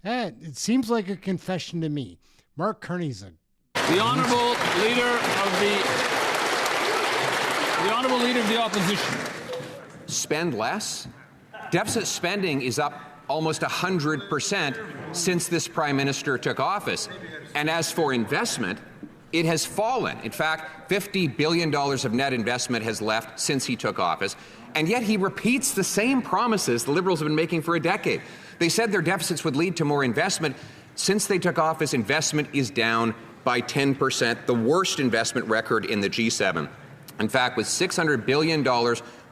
It seems like a confession to me. Mark Carney's The Honourable Leader of the Opposition. Spend less? Deficit spending is up almost 100% since this Prime Minister took office. And as for investment, it has fallen. In fact, $50 billion of net investment has left since he took office. And yet he repeats the same promises the Liberals have been making for a decade. They said their deficits would lead to more investment. Since they took office, investment is down by 10%, the worst investment record in the G7. In fact, with $600 billion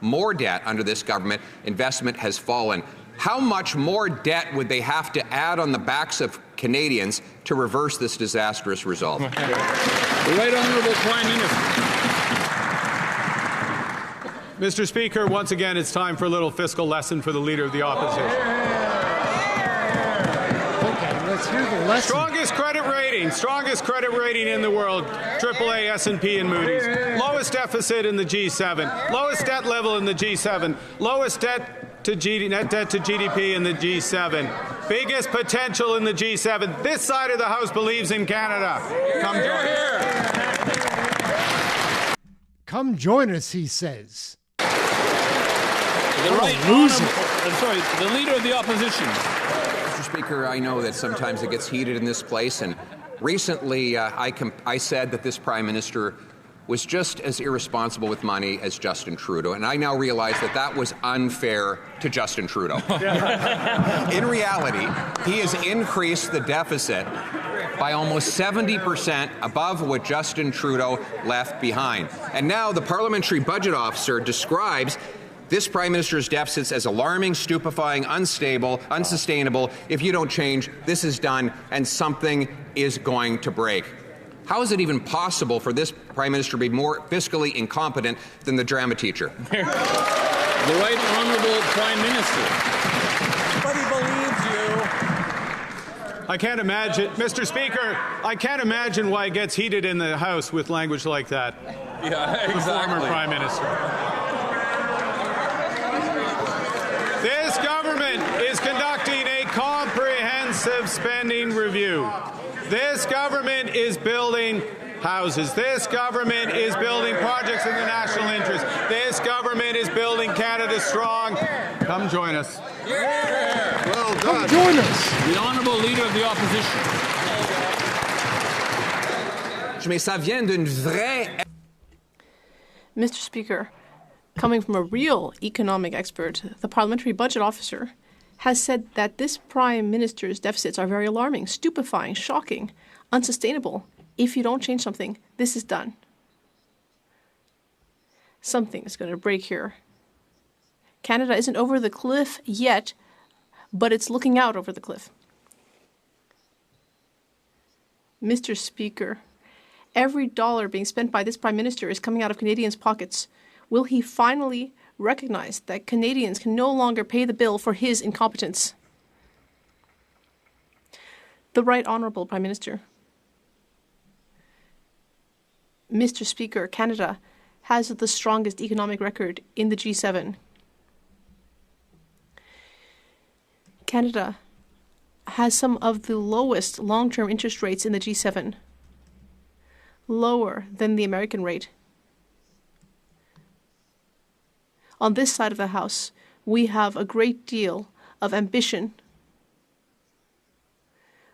more debt under this government, investment has fallen. How much more debt would they have to add on the backs of Canadians to reverse this disastrous result? The Right Honourable Prime Minister. Mr. Speaker, once again, it's time for a little fiscal lesson for the Leader of the Opposition. Okay, let's hear the lesson. Strongest credit rating in the world, AAA, S&P, and Moody's. Lowest deficit in the G7. Lowest debt level in the G7. Lowest net debt to GDP in the G7. Biggest potential in the G7. This side of the House believes in Canada. Come join us. Come join us, he says. The Leader of the Opposition. Mr. Speaker, I know that sometimes it gets heated in this place, and recently I said that this Prime Minister was just as irresponsible with money as Justin Trudeau, and I now realize that that was unfair to Justin Trudeau. In reality, he has increased the deficit by almost 70% above what Justin Trudeau left behind. And now the Parliamentary Budget Officer describes this Prime Minister's deficits as alarming, stupefying, unstable, unsustainable. If you don't change, this is done, and something is going to break. How is it even possible for this Prime Minister to be more fiscally incompetent than the drama teacher? The Right Honourable Prime Minister. But he believes you. I can't imagine, Mr. Speaker, I can't imagine why it gets heated in the House with language like that. Yeah, exactly. The former Prime Minister. This government is conducting a comprehensive spending review. This government is building houses. This government is building projects in the national interest. This government is building Canada strong. Come join us. Well done. Come join us. The Honourable Leader of the Opposition. Mais ça vient d'une vraie... Mr. Speaker, coming from a real economic expert, the Parliamentary Budget Officer has said that this Prime Minister's deficits are very alarming, stupefying, shocking, unsustainable. If you don't change something, this is done. Something is going to break here. Canada isn't over the cliff yet, but it's looking out over the cliff. Mr. Speaker, every dollar being spent by this Prime Minister is coming out of Canadians' pockets. Will he finally recognize that Canadians can no longer pay the bill for his incompetence? The Right Honourable Prime Minister. Mr. Speaker, Canada has the strongest economic record in the G7. Canada has some of the lowest long-term interest rates in the G7, lower than the American rate. On this side of the House, we have a great deal of ambition.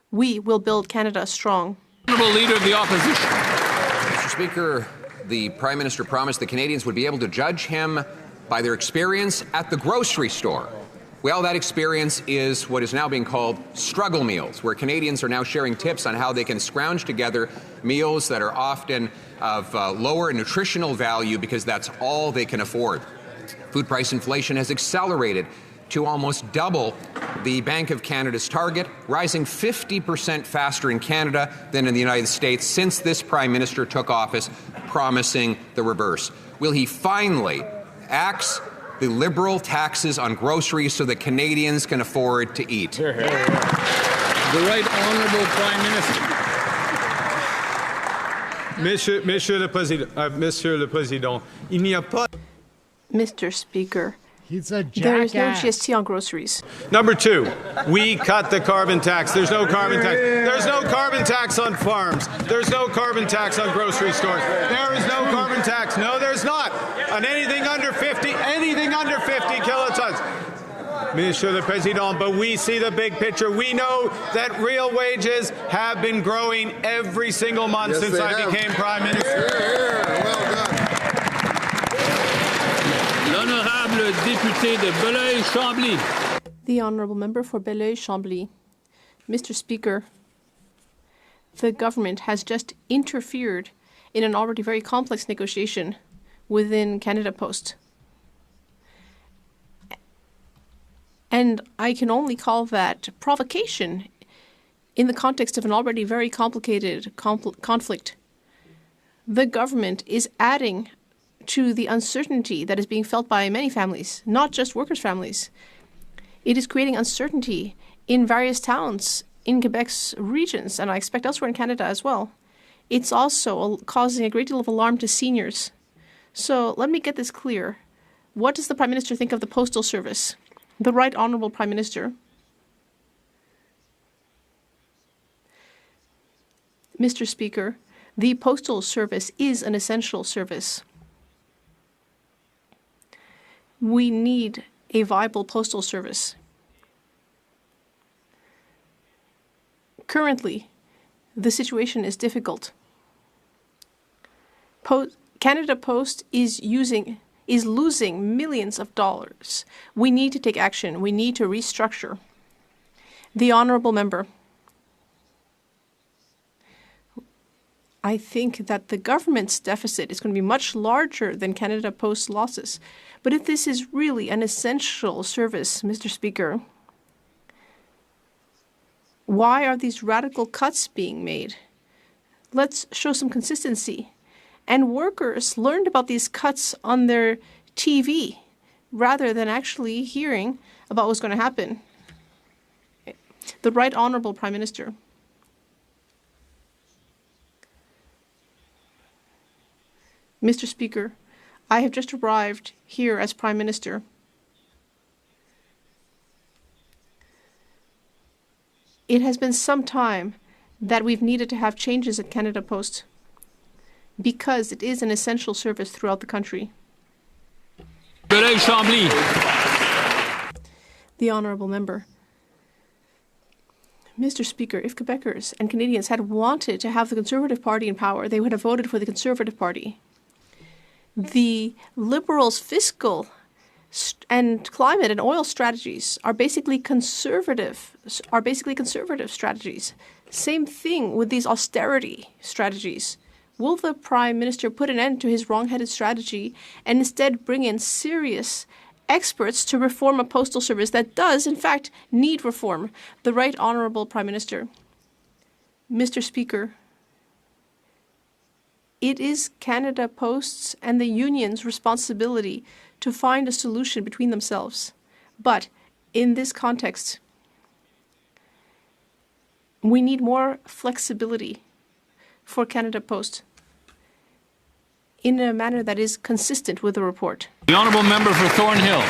We will build Canada strong. Honourable Leader of the Opposition. Mr. Speaker, the Prime Minister promised the Canadians would be able to judge him by their experience at the grocery store. Well, that experience is what is now being called struggle meals, where Canadians are now sharing tips on how they can scrounge together meals that are often of lower nutritional value because that's all they can afford. Food price inflation has accelerated to almost double the Bank of Canada's target, rising 50% faster in Canada than in the United States since this Prime Minister took office, promising the reverse. Will he finally axe the Liberal taxes on groceries so that Canadians can afford to eat? The Right Honourable Prime Minister. Monsieur le Président, il n'y a pas... Mr. Speaker, he's a there is no jackass. GST on groceries. Number two, we cut the carbon tax. There's no carbon tax. There's no carbon tax on farms. There's no carbon tax on grocery stores. There is no carbon tax. No, there's not. On anything under 50 kilotons. Monsieur le Président, but we see the big picture. We know that real wages have been growing every single month since I became Prime Minister. Well done. L'honorable député de Belleuil-Chambly. The Honourable Member for Belleuil-Chambly. Mr. Speaker, the government has just interfered in an already very complex negotiation within Canada Post. And I can only call that provocation in the context of an already very complicated conflict. The government is adding to the uncertainty that is being felt by many families, not just workers' families. It is creating uncertainty in various towns in Quebec's regions, and I expect elsewhere in Canada as well. It's also causing a great deal of alarm to seniors. So let me get this clear. What does the Prime Minister think of the Postal Service? The Right Honourable Prime Minister. Mr. Speaker, the Postal Service is an essential service. We need a viable postal service. Currently, the situation is difficult. Canada Post is losing millions of dollars. We need to take action. We need to restructure. The Honourable Member. I think that the government's deficit is going to be much larger than Canada Post's losses. But if this is really an essential service, Mr. Speaker, why are these radical cuts being made? Let's show some consistency. And workers learned about these cuts on their TV rather than actually hearing about what's going to happen. The Right Honourable Prime Minister. Mr. Speaker, I have just arrived here as Prime Minister. It has been some time that we've needed to have changes at Canada Post because it is an essential service throughout the country. The Honourable Member. Mr. Speaker, if Quebecers and Canadians had wanted to have the Conservative Party in power, they would have voted for the Conservative Party. The Liberals' fiscal and climate and oil strategies are basically conservative strategies. Same thing with these austerity strategies. Will the Prime Minister put an end to his wrong-headed strategy and instead bring in serious experts to reform a postal service that does, in fact, need reform? The Right Honourable Prime Minister. Mr. Speaker, it is Canada Post's and the union's responsibility to find a solution between themselves. But in this context, we need more flexibility for Canada Post in a manner that is consistent with the report. The Honourable Member for Thornhill.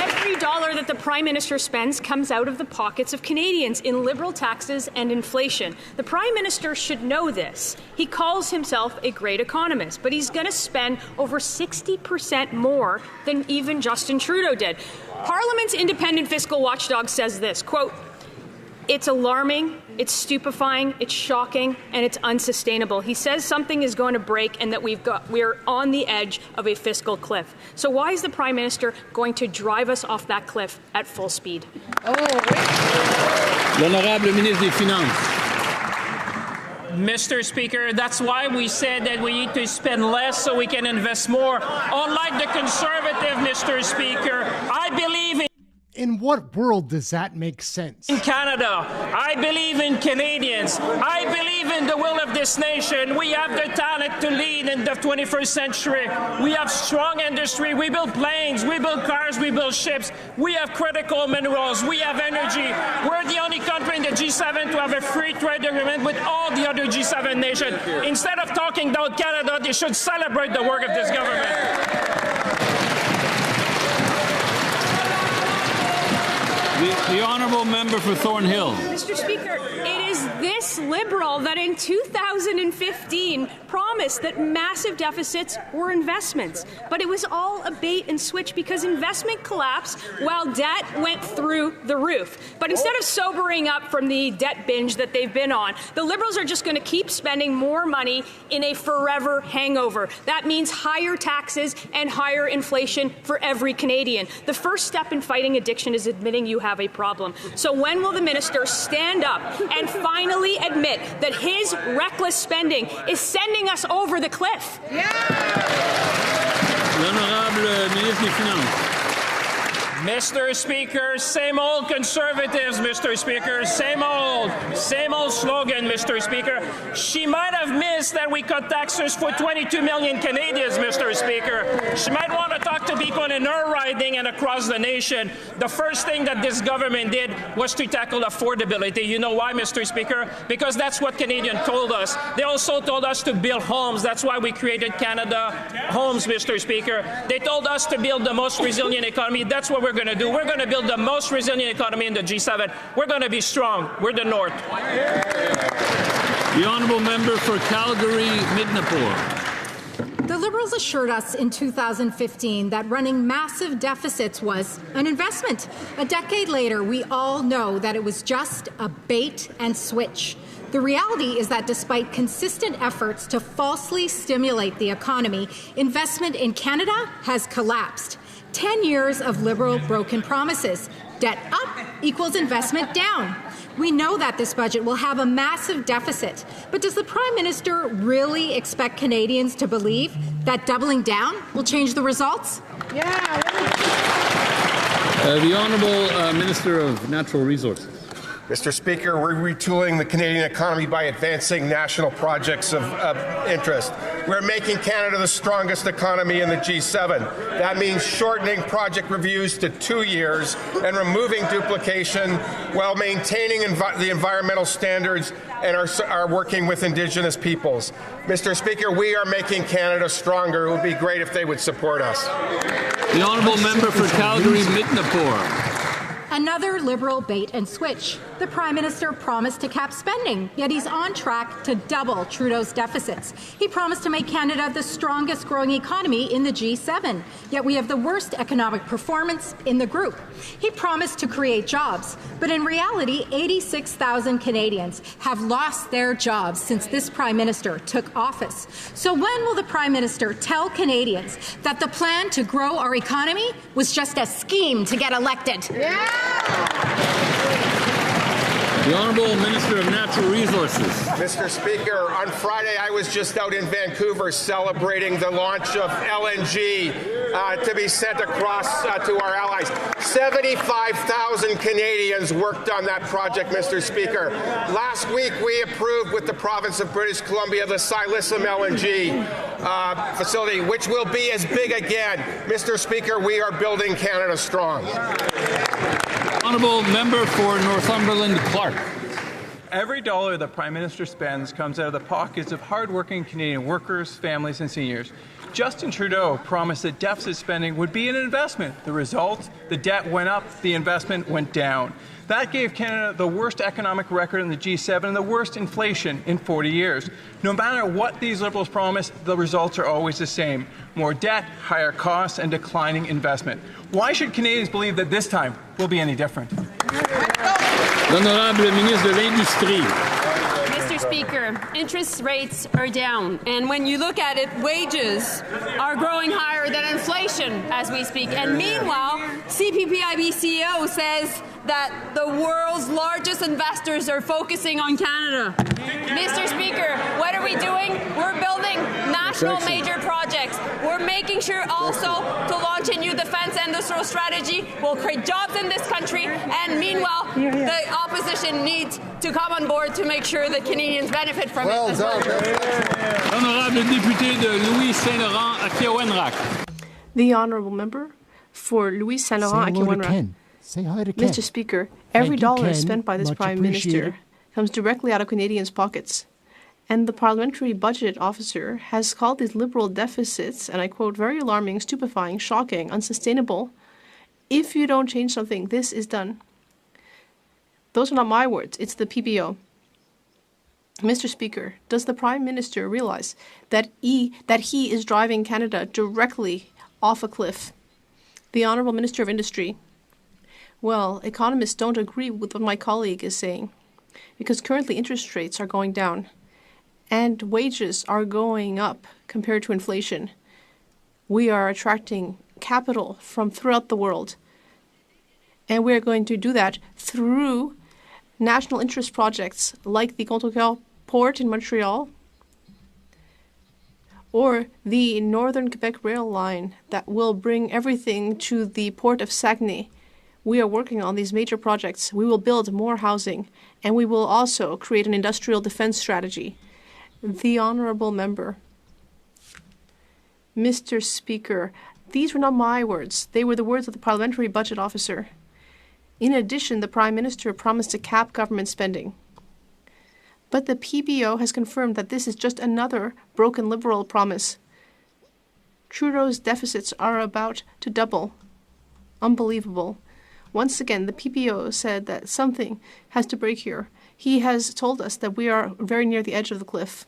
Every dollar that the Prime Minister spends comes out of the pockets of Canadians in Liberal taxes and inflation. The Prime Minister should know this. He calls himself a great economist, but he's going to spend over 60% more than even Justin Trudeau did. Parliament's independent fiscal watchdog says this, quote, "It's alarming, it's stupefying, it's shocking, and it's unsustainable." He says something is going to break and that we're on the edge of a fiscal cliff. So why is the Prime Minister going to drive us off that cliff at full speed? L'Honorable Ministre des Finances. Mr. Speaker, that's why we said that we need to spend less so we can invest more. Unlike the Conservative, Mr. Speaker, I believe in what world does that make sense? In Canada, I believe in Canadians. I believe in the will of this nation. We have the talent to lead in the 21st century. We have strong industry. We build planes, we build cars, we build ships. We have critical minerals. We have energy. We're the only country in the G7 to have a free trade agreement with all the other G7 nations. Instead of talking down Canada, they should celebrate the work of this government. The Honourable Member for Thornhill. Mr. Speaker, it is this Liberal that in 2015 promised that massive deficits were investments. But it was all a bait and switch because investment collapsed while debt went through the roof. But instead of sobering up from the debt binge that they've been on, the Liberals are just going to keep spending more money in a forever hangover. That means higher taxes and higher inflation for every Canadian. The first step in fighting addiction is admitting you have a problem. So when will the minister stand up and finally admit that his reckless spending is sending us over the cliff? L'Honorable Ministre des Finances. Mr. Speaker, same old Conservatives, Mr. Speaker, same old slogan, Mr. Speaker. She might have missed that we cut taxes for 22 million Canadians, Mr. Speaker. She might want to talk to people in her riding and across the nation. The first thing that this government did was to tackle affordability. You know why, Mr. Speaker? Because that's what Canadians told us. They also told us to build homes. That's why we created Canada Homes, Mr. Speaker. They told us to build the most resilient economy. That's what we're going to do. We're going to build the most resilient economy in the G7. We're going to be strong. We're the North. The Honourable Member for Calgary-Midnapore. The Liberals assured us in 2015 that running massive deficits was an investment. A decade later, we all know that it was just a bait and switch. The reality is that despite consistent efforts to falsely stimulate the economy, investment in Canada has collapsed. 10 years of Liberal broken promises. Debt up equals investment down. We know that this budget will have a massive deficit, but does the Prime Minister really expect Canadians to believe that doubling down will change the results? The Honourable Minister of Natural Resources. Mr. Speaker, we're retooling the Canadian economy by advancing national projects of interest. We're making Canada the strongest economy in the G7. That means shortening project reviews to 2 years and removing duplication while maintaining the environmental standards and are working with Indigenous peoples. Mr. Speaker, we are making Canada stronger. It would be great if they would support us. The Honourable Member for Calgary-Midnapore. Another Liberal bait and switch. The Prime Minister promised to cap spending, yet he's on track to double Trudeau's deficits. He promised to make Canada the strongest growing economy in the G7, yet we have the worst economic performance in the group. He promised to create jobs, but in reality, 86,000 Canadians have lost their jobs since this Prime Minister took office. So when will the Prime Minister tell Canadians that the plan to grow our economy was just a scheme to get elected? The Honourable Minister of Natural Resources. Mr. Speaker, on Friday I was just out in Vancouver celebrating the launch of LNG to be sent across to our allies. 75,000 Canadians worked on that project, Mr. Speaker. Last week we approved with the province of British Columbia the Silissum LNG facility, which will be as big again. Mr. Speaker, we are building Canada strong. Honourable Member for Northumberland Clark. Every dollar the Prime Minister spends comes out of the pockets of hard-working Canadian workers, families and seniors. Justin Trudeau promised that deficit spending would be an investment. The result, the debt went up, the investment went down. That gave Canada the worst economic record in the G7 and the worst inflation in 40 years. No matter what these Liberals promise, the results are always the same. More debt, higher costs, and declining investment. Why should Canadians believe that this time will be any different? L'Honorable Ministre de l'Industrie. Mr. Speaker, interest rates are down, and when you look at it, wages are growing higher than inflation as we speak. And meanwhile, CPPIB CEO says that the world's largest investors are focusing on Canada. Mr. Speaker, what are we doing? We're building national major projects. We're making sure also to launch a new defense industrial strategy. We'll create jobs in this country, and meanwhile, the opposition needs to come on board to make sure that Canadians benefit from it as well. Honorable député de Louis Saint-Laurent à Kiawenrak. The Honourable Member for Louis Saint-Laurent à Kiawenrak. Say hi to Ken. Mr. Speaker, every Thank you, dollar Ken. spent by this Much Prime appreciated. Minister comes directly out of Canadians' pockets. And the Parliamentary Budget Officer has called these Liberal deficits, and I quote, very alarming, stupefying, shocking, unsustainable. If you don't change something, this is done. Those are not my words, it's the PBO. Mr. Speaker, does the Prime Minister realize that he is driving Canada directly off a cliff? The Honourable Minister of Industry. Well, economists don't agree with what my colleague is saying, because currently interest rates are going down and wages are going up compared to inflation. We are attracting capital from throughout the world, and we're going to do that through national interest projects like the Contrecoeur Port in Montreal or the Northern Quebec Rail Line that will bring everything to the port of Saguenay. We are working on these major projects. We will build more housing, and we will also create an industrial defense strategy. The Honourable Member. Mr. Speaker, these were not my words. They were the words of the Parliamentary Budget Officer. In addition, the Prime Minister promised to cap government spending. But the PBO has confirmed that this is just another broken Liberal promise. Trudeau's deficits are about to double. Unbelievable. Once again, the PBO said that something has to break here. He has told us that we are very near the edge of the cliff.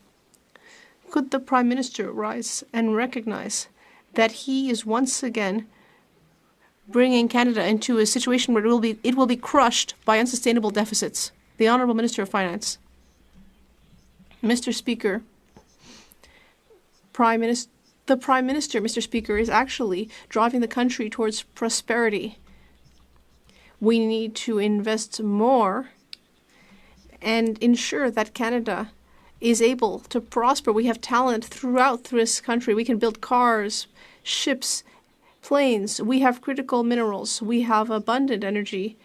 Could the Prime Minister rise and recognize that he is once again bringing Canada into a situation where it will be crushed by unsustainable deficits? The Honourable Minister of Finance. Mr. Speaker, the Prime Minister, Mr. Speaker, is actually driving the country towards prosperity. We need to invest more and ensure that Canada is able to prosper. We have talent throughout this country. We can build cars, ships, planes. We have critical minerals. We have abundant energy.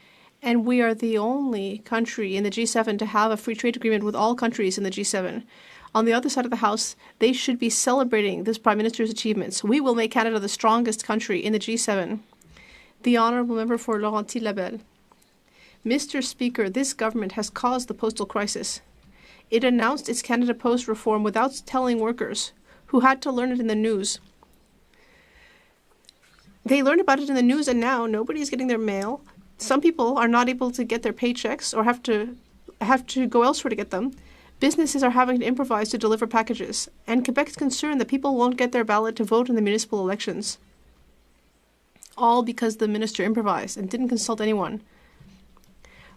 And we are the only country in the G7 to have a free trade agreement with all countries in the G7. On the other side of the House, they should be celebrating this Prime Minister's achievements. We will make Canada the strongest country in the G7. The Honourable Member for Laurentides-Labelle. Mr. Speaker, this government has caused the postal crisis. It announced its Canada Post reform without telling workers, who had to learn it in the news. They learned about it in the news, and now nobody's getting their mail. Some people are not able to get their paychecks or have to go elsewhere to get them. Businesses are having to improvise to deliver packages, and Quebec is concerned that people won't get their ballot to vote in the municipal elections. All because the minister improvised and didn't consult anyone.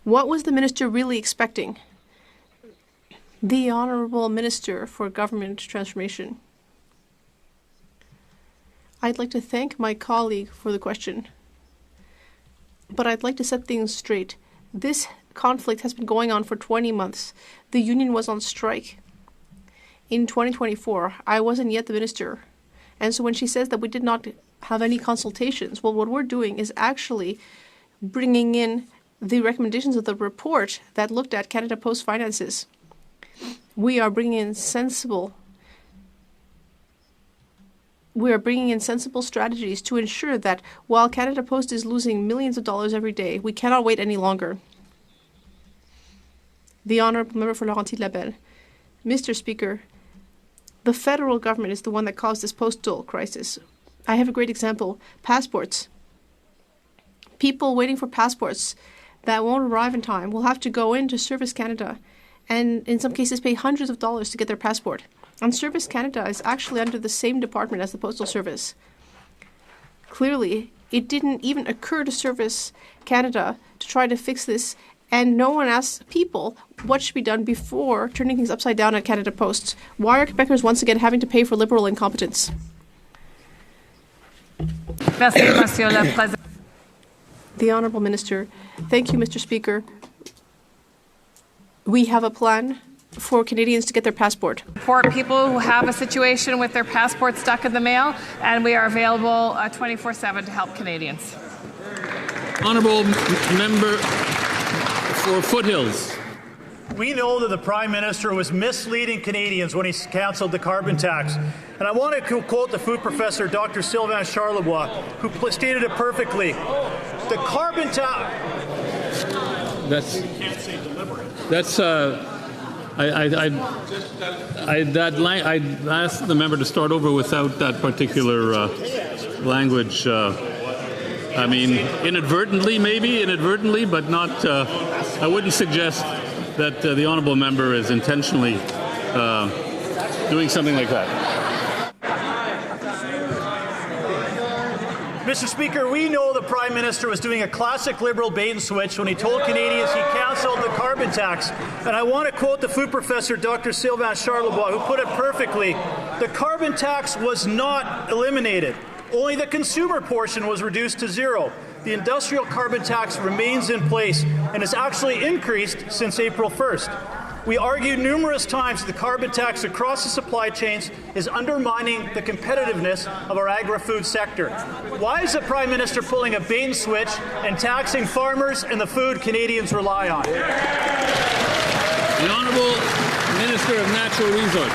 What was the minister really expecting? The Honourable Minister for Government Transformation. I'd like to thank my colleague for the question, but I'd like to set things straight. This conflict has been going on for 20 months. The union was on strike. In 2024, I wasn't yet the minister, and so when she says that we did not have any consultations, well, what we're doing is actually bringing in the recommendations of the report that looked at Canada Post finances. We are bringing in sensible strategies to ensure that while Canada Post is losing millions of dollars every day, we cannot wait any longer. The Honourable Member for Laurentides-Labelle. Mr. Speaker, the federal government is the one that caused this postal crisis. I have a great example. Passports. People waiting for passports that won't arrive in time will have to go into Service Canada and in some cases pay hundreds of dollars to get their passport. And Service Canada is actually under the same department as the Postal Service. Clearly, it didn't even occur to Service Canada to try to fix this, and no one asked people what should be done before turning things upside down at Canada Post. Why are Quebecers once again having to pay for Liberal incompetence? The Honourable Minister. Thank you, Mr. Speaker. We have a plan for Canadians to get their passport. Support people who have a situation with their passport stuck in the mail, and we are available 24/7 to help Canadians. Honourable Member for Foothills. We know that the Prime Minister was misleading Canadians when he cancelled the carbon tax. And I want to quote the food professor, Dr. Sylvain Charlebois, who stated it perfectly. The carbon tax... I'd ask the member to start over without that particular language. I mean, inadvertently, but not. I wouldn't suggest that the honourable member is intentionally doing something like that. Mr. Speaker, we know the Prime Minister was doing a classic Liberal bait and switch when he told Canadians he cancelled the carbon tax. And I want to quote the food professor, Dr. Sylvain Charlebois, who put it perfectly. The carbon tax was not eliminated. Only the consumer portion was reduced to zero. The industrial carbon tax remains in place and has actually increased since April 1st. We argued numerous times that the carbon tax across the supply chains is undermining the competitiveness of our agri-food sector. Why is the Prime Minister pulling a bait and switch and taxing farmers and the food Canadians rely on? The Honourable Minister of Natural Resources.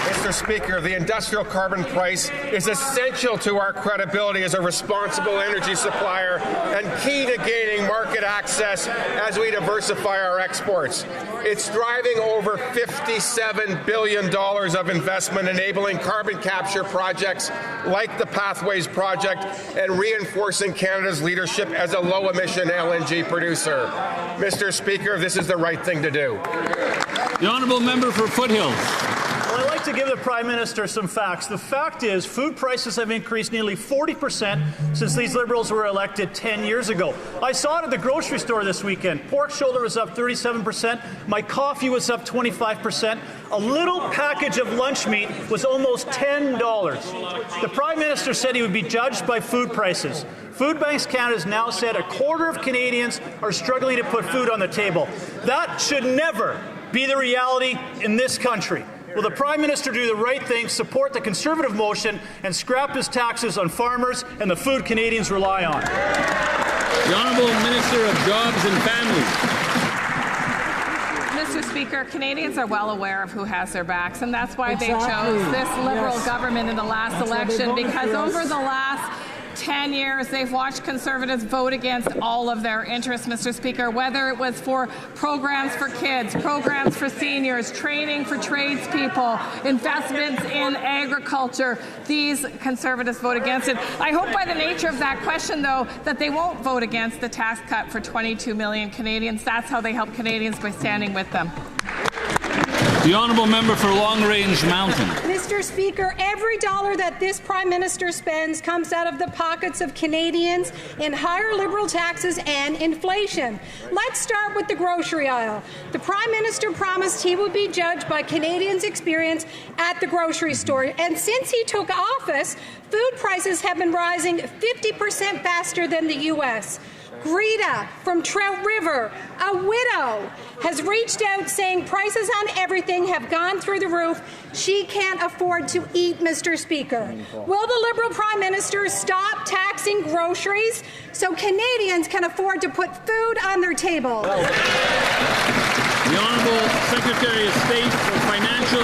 Mr. Speaker, the industrial carbon price is essential to our credibility as a responsible energy supplier and key to gaining market access as we diversify our exports. It's driving over $57 billion of investment enabling carbon capture projects like the Pathways Project and reinforcing Canada's leadership as a low-emission LNG producer. Mr. Speaker, this is the right thing to do. The Honourable Member for Foothills. Well, I'd like to give the Prime Minister some facts. The fact is, food prices have increased nearly 40% since these Liberals were elected 10 years ago. I saw it at the grocery store this weekend. Pork shoulder was up 37%. My coffee was up 25%. A little package of lunch meat was almost $10. The Prime Minister said he would be judged by food prices. Food Banks Canada has now said a quarter of Canadians are struggling to put food on the table. That should never be the reality in this country. Will the Prime Minister do the right thing, support the Conservative motion, and scrap his taxes on farmers and the food Canadians rely on? The Honourable Minister of Jobs and Families. Mr. Speaker, Canadians are well aware of who has their backs, and that's why they chose this Liberal government in the last election, because over the last 10 years, they've watched Conservatives vote against all of their interests, Mr. Speaker, whether it was for programs for kids, programs for seniors, training for tradespeople, investments in agriculture. These Conservatives vote against it. I hope by the nature of that question, though, that they won't vote against the tax cut for 22 million Canadians. That's how they help Canadians, by standing with them. The honourable member for Long Range Mountain. Mr. Speaker, every dollar that this Prime Minister spends comes out of the pockets of Canadians in higher Liberal taxes and inflation. Let's start with the grocery aisle. The Prime Minister promised he would be judged by Canadians' experience at the grocery store. And since he took office, food prices have been rising 50% faster than the U.S. Greta from Trout River, a widow, has reached out saying prices on everything have gone through the roof. She can't afford to eat, Mr. Speaker. Will the Liberal Prime Minister stop taxing groceries so Canadians can afford to put food on their table? The Honourable Secretary of State for Financial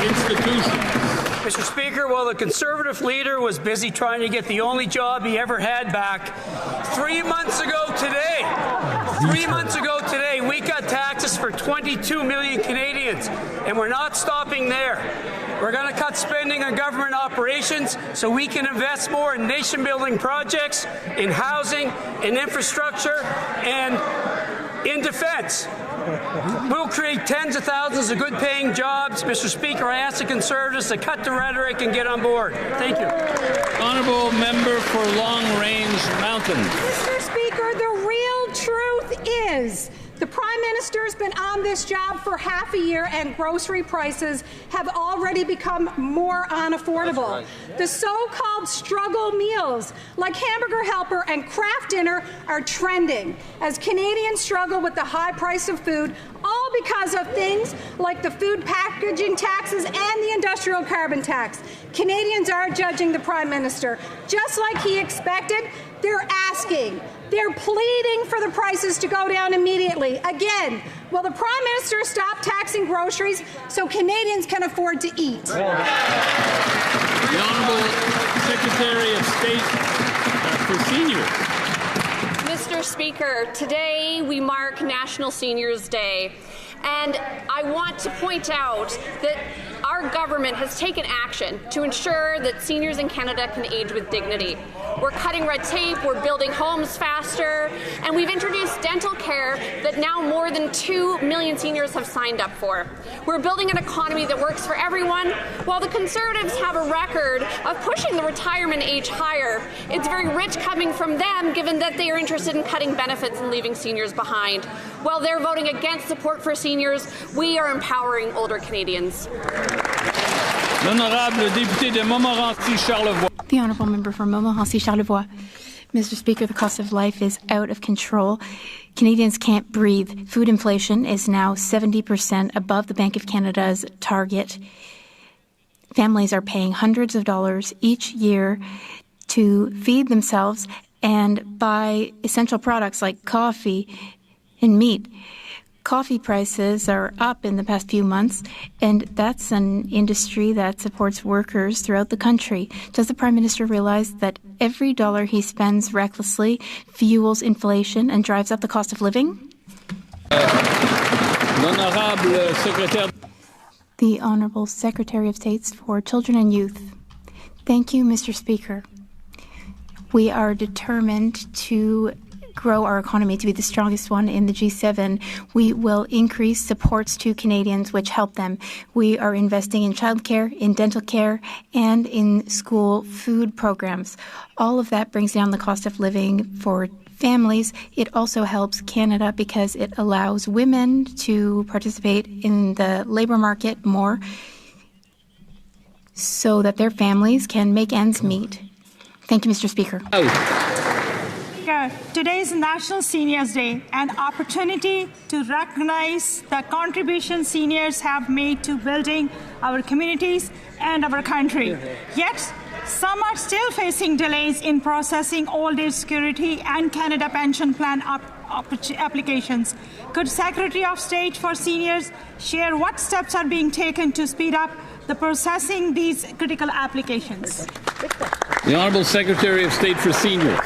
Institutions. Mr. Speaker, while the Conservative leader was busy trying to get the only job he ever had back, 3 months ago today, we cut taxes for 22 million Canadians, and we're not stopping there. We're going to cut spending on government operations so we can invest more in nation-building projects, in housing, in infrastructure, and in defence. We'll create tens of thousands of good-paying jobs. Mr. Speaker, I ask the Conservatives to cut the rhetoric and get on board. Thank you. Honourable member for Long Range Mountain. Mr. Speaker, the real truth is the Prime Minister's been on this job for half a year and grocery prices have already become more unaffordable. Right. The so-called struggle meals like Hamburger Helper and Kraft Dinner are trending as Canadians struggle with the high price of food, all because of things like the food packaging taxes and the industrial carbon tax. Canadians are judging the Prime Minister. Just like he expected, they're asking, they're pleading for the prices to go down immediately. Again, will the Prime Minister stop taxing groceries so Canadians can afford to eat? The Honourable Secretary of State for Seniors. Mr. Speaker, today we mark National Seniors Day, and I want to point out that our government has taken action to ensure that seniors in Canada can age with dignity. We're cutting red tape, we're building homes faster, and we've introduced dental care that now more than 2 million seniors have signed up for. We're building an economy that works for everyone. While the Conservatives have a record of pushing the retirement age higher, it's very rich coming from them, given that they are interested in cutting benefits and leaving seniors behind. While they're voting against support for seniors, we are empowering older Canadians. L'honorable député de Montmorency-Charlevoix. The honourable member for Montmorency-Charlevoix. Mr. Speaker, the cost of life is out of control. Canadians can't breathe. Food inflation is now 70% above the Bank of Canada's target. Families are paying hundreds of dollars each year to feed themselves and buy essential products like coffee and meat. Coffee prices are up in the past few months, and that's an industry that supports workers throughout the country. Does the Prime Minister realize that every dollar he spends recklessly fuels inflation and drives up the cost of living? The Honourable Secretary of State for Children and Youth. Thank you, Mr. Speaker. We are determined to grow our economy to be the strongest one in the G7. We will increase supports to Canadians which help them. We are investing in childcare, in dental care, and in school food programs. All of that brings down the cost of living for families. It also helps Canada because it allows women to participate in the labour market more so that their families can make ends meet. Thank you, Mr. Speaker. Today is National Seniors Day, an opportunity to recognize the contribution seniors have made to building our communities and our country. Yet, some are still facing delays in processing old age security and Canada Pension Plan applications. Could Secretary of State for Seniors share what steps are being taken to speed up the processing these critical applications? The Honourable Secretary of State for Seniors.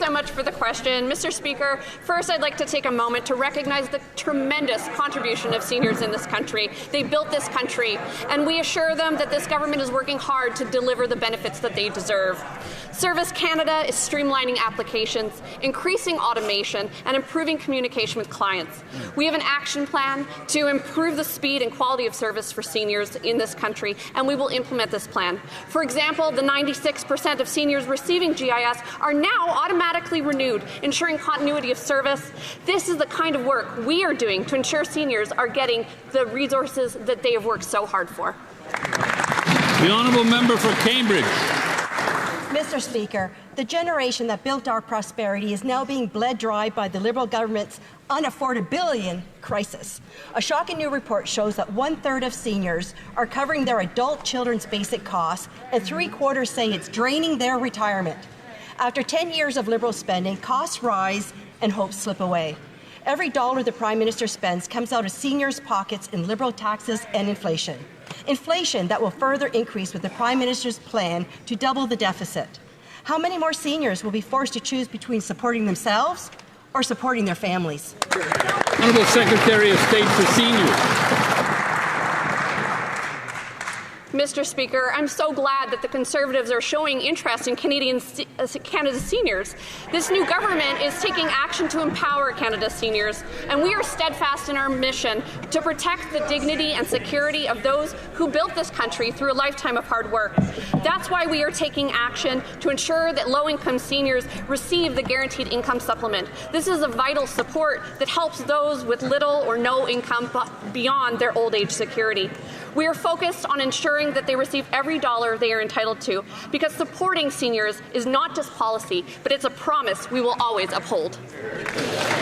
So much for the question. Mr. Speaker, first I'd like to take a moment to recognize the tremendous contribution of seniors in this country. They built this country, and we assure them that this government is working hard to deliver the benefits that they deserve. Service Canada is streamlining applications, increasing automation, and improving communication with clients. We have an action plan to improve the speed and quality of service for seniors in this country, and we will implement this plan. For example, the 96% of seniors receiving GIS are now automatically renewed, ensuring continuity of service. This is the kind of work we are doing to ensure seniors are getting the resources that they have worked so hard for. The Honourable Member for Cambridge. Mr. Speaker, the generation that built our prosperity is now being bled dry by the Liberal government's unaffordability crisis. A shocking new report shows that 1/3 of seniors are covering their adult children's basic costs, and 3/4 say it's draining their retirement. After 10 years of Liberal spending, costs rise and hopes slip away. Every dollar the Prime Minister spends comes out of seniors' pockets in Liberal taxes and inflation. Inflation that will further increase with the Prime Minister's plan to double the deficit. How many more seniors will be forced to choose between supporting themselves or supporting their families? Honourable Secretary of State for Seniors. Mr. Speaker, I'm so glad that the Conservatives are showing interest in Canada's seniors. This new government is taking action to empower Canada's seniors, and we are steadfast in our mission to protect the dignity and security of those who built this country through a lifetime of hard work. That's why we are taking action to ensure that low-income seniors receive the guaranteed income supplement. This is a vital support that helps those with little or no income beyond their old age security. We are focused on ensuring that they receive every dollar they are entitled to, because supporting seniors is not just policy, but it's a promise we will always uphold.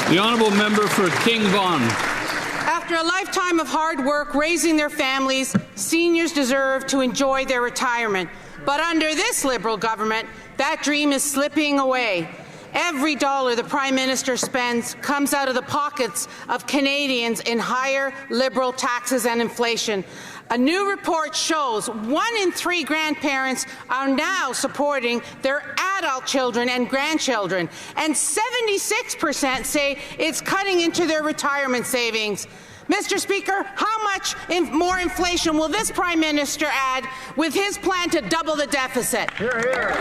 The Honourable Member for King Vaughan. After a lifetime of hard work raising their families, seniors deserve to enjoy their retirement. But under this Liberal government, that dream is slipping away. Every dollar the Prime Minister spends comes out of the pockets of Canadians in higher Liberal taxes and inflation. A new report shows 1 in 3 grandparents are now supporting their adult children and grandchildren, and 76% say it's cutting into their retirement savings. Mr. Speaker, how much more inflation will this Prime Minister add with his plan to double the deficit? Hear, hear.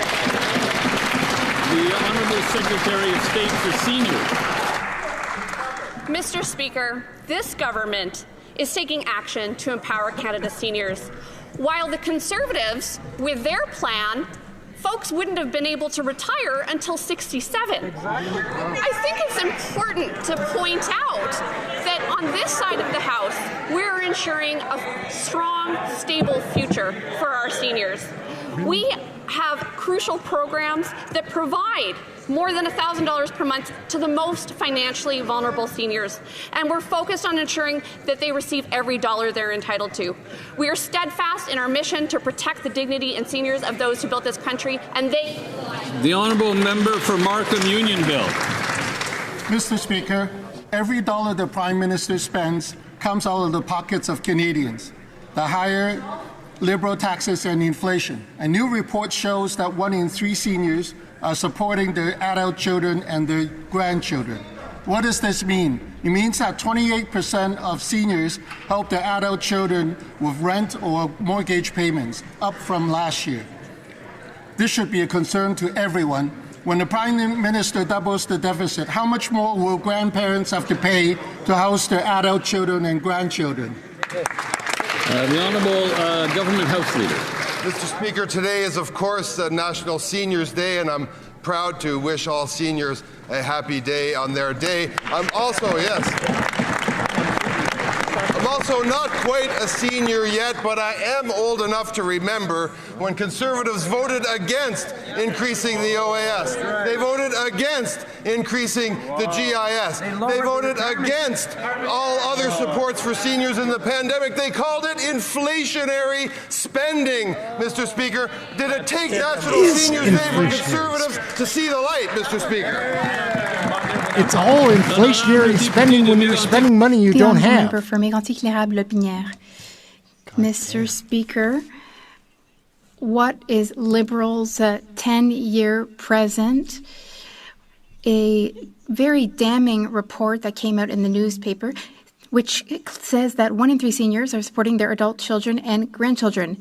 The Honourable Secretary of State for Seniors. Mr. Speaker, this government is taking action to empower Canada's seniors. While the Conservatives, with their plan, folks wouldn't have been able to retire until 67. I think it's important to point out that on this side of the House, we're ensuring a strong, stable future for our seniors. We have crucial programs that provide more than $1,000 per month to the most financially vulnerable seniors, and we're focused on ensuring that they receive every dollar they're entitled to. We are steadfast in our mission to protect the dignity and seniors of those who built this country, and they... The Honourable Member for Markham Unionville. Mr. Speaker, every dollar the Prime Minister spends comes out of the pockets of Canadians. The higher Liberal taxes and inflation. A new report shows that 1 in 3 seniors are supporting their adult children and their grandchildren. What does this mean? It means that 28% of seniors help their adult children with rent or mortgage payments, up from last year. This should be a concern to everyone. When the Prime Minister doubles the deficit, how much more will grandparents have to pay to house their adult children and grandchildren? The Honourable Government House Leader. Mr. Speaker, today is, of course, National Seniors Day, and I'm proud to wish all seniors a happy day on their day. I'm also not quite a senior yet, but I am old enough to remember when Conservatives voted against increasing the OAS. They voted against increasing the GIS. They voted against all other supports for seniors in the pandemic. They called it inflationary spending, Mr. Speaker. Did it take National Seniors Day for Conservatives to see the light, Mr. Speaker? It's all inflationary spending when you're spending money you don't have. Member for Mégantic-L'Érable-Lotbinière. Mr. Speaker, what is Liberals' 10-year present? A very damning report that came out in the newspaper, which says that 1 in 3 seniors are supporting their adult children and grandchildren.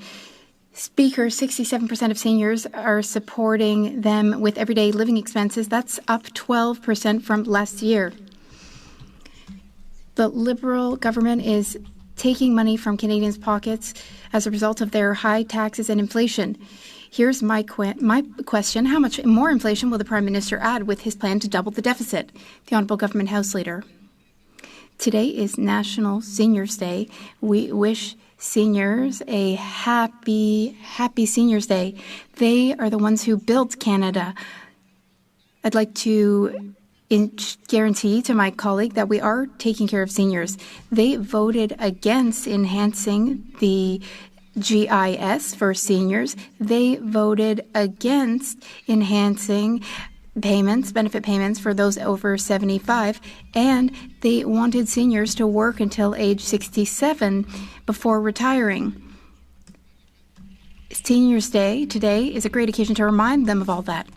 Speaker, 67% of seniors are supporting them with everyday living expenses. That's up 12% from last year. The Liberal government is taking money from Canadians' pockets as a result of their high taxes and inflation. Here's my question. How much more inflation will the Prime Minister add with his plan to double the deficit? The Honourable Government House Leader. Today is National Seniors Day. We wish seniors a happy Seniors Day. They are the ones who built Canada. I'd like to guarantee to my colleague that we are taking care of seniors. They voted against enhancing the GIS for seniors. They voted against enhancing benefit payments for those over 75, and they wanted seniors to work until age 67 before retiring. Seniors Day today is a great occasion to remind them of all that.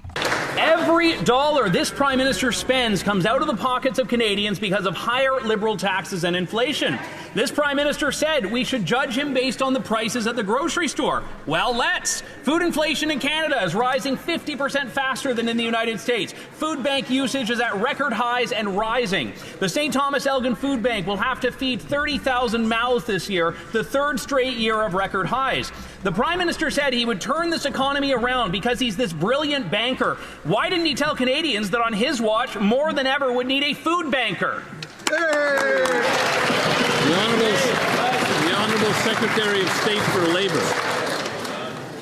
Every dollar this Prime Minister spends comes out of the pockets of Canadians because of higher Liberal taxes and inflation. This Prime Minister said we should judge him based on the prices at the grocery store. Well, let's. Food inflation in Canada is rising 50% faster than in the United States. Food bank usage is at record highs and rising. The St. Thomas Elgin Food Bank will have to feed 30,000 mouths this year, the third straight year of record highs. The Prime Minister said he would turn this economy around because he's this brilliant banker. Why didn't he tell Canadians that on his watch, more than ever would need a food banker? The Honourable Secretary of State for Labour.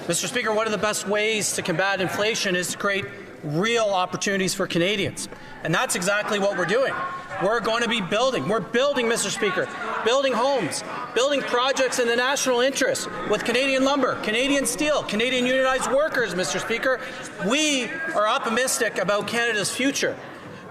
Mr. Speaker, one of the best ways to combat inflation is to create real opportunities for Canadians. And that's exactly what we're doing. We're going to be building. We're building, Mr. Speaker, building homes, building projects in the national interest with Canadian lumber, Canadian steel, Canadian unionized workers, Mr. Speaker. We are optimistic about Canada's future.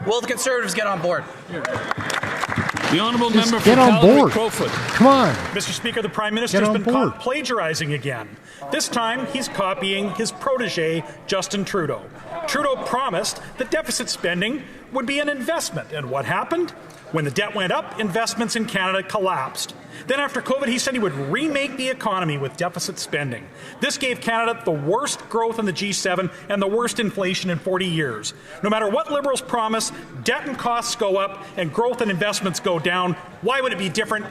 Will the Conservatives get on board? The Honourable Member for get on Calgary board. Crowfoot. Come on. Mr. Speaker, the Prime Minister's been caught plagiarizing again. This time, he's copying his protege, Justin Trudeau. Trudeau promised that deficit spending would be an investment. And what happened? When the debt went up, investments in Canada collapsed. Then after COVID, he said he would remake the economy with deficit spending. This gave Canada the worst growth in the G7 and the worst inflation in 40 years. No matter what Liberals promise, debt and costs go up and growth and investments go down. Why would it be different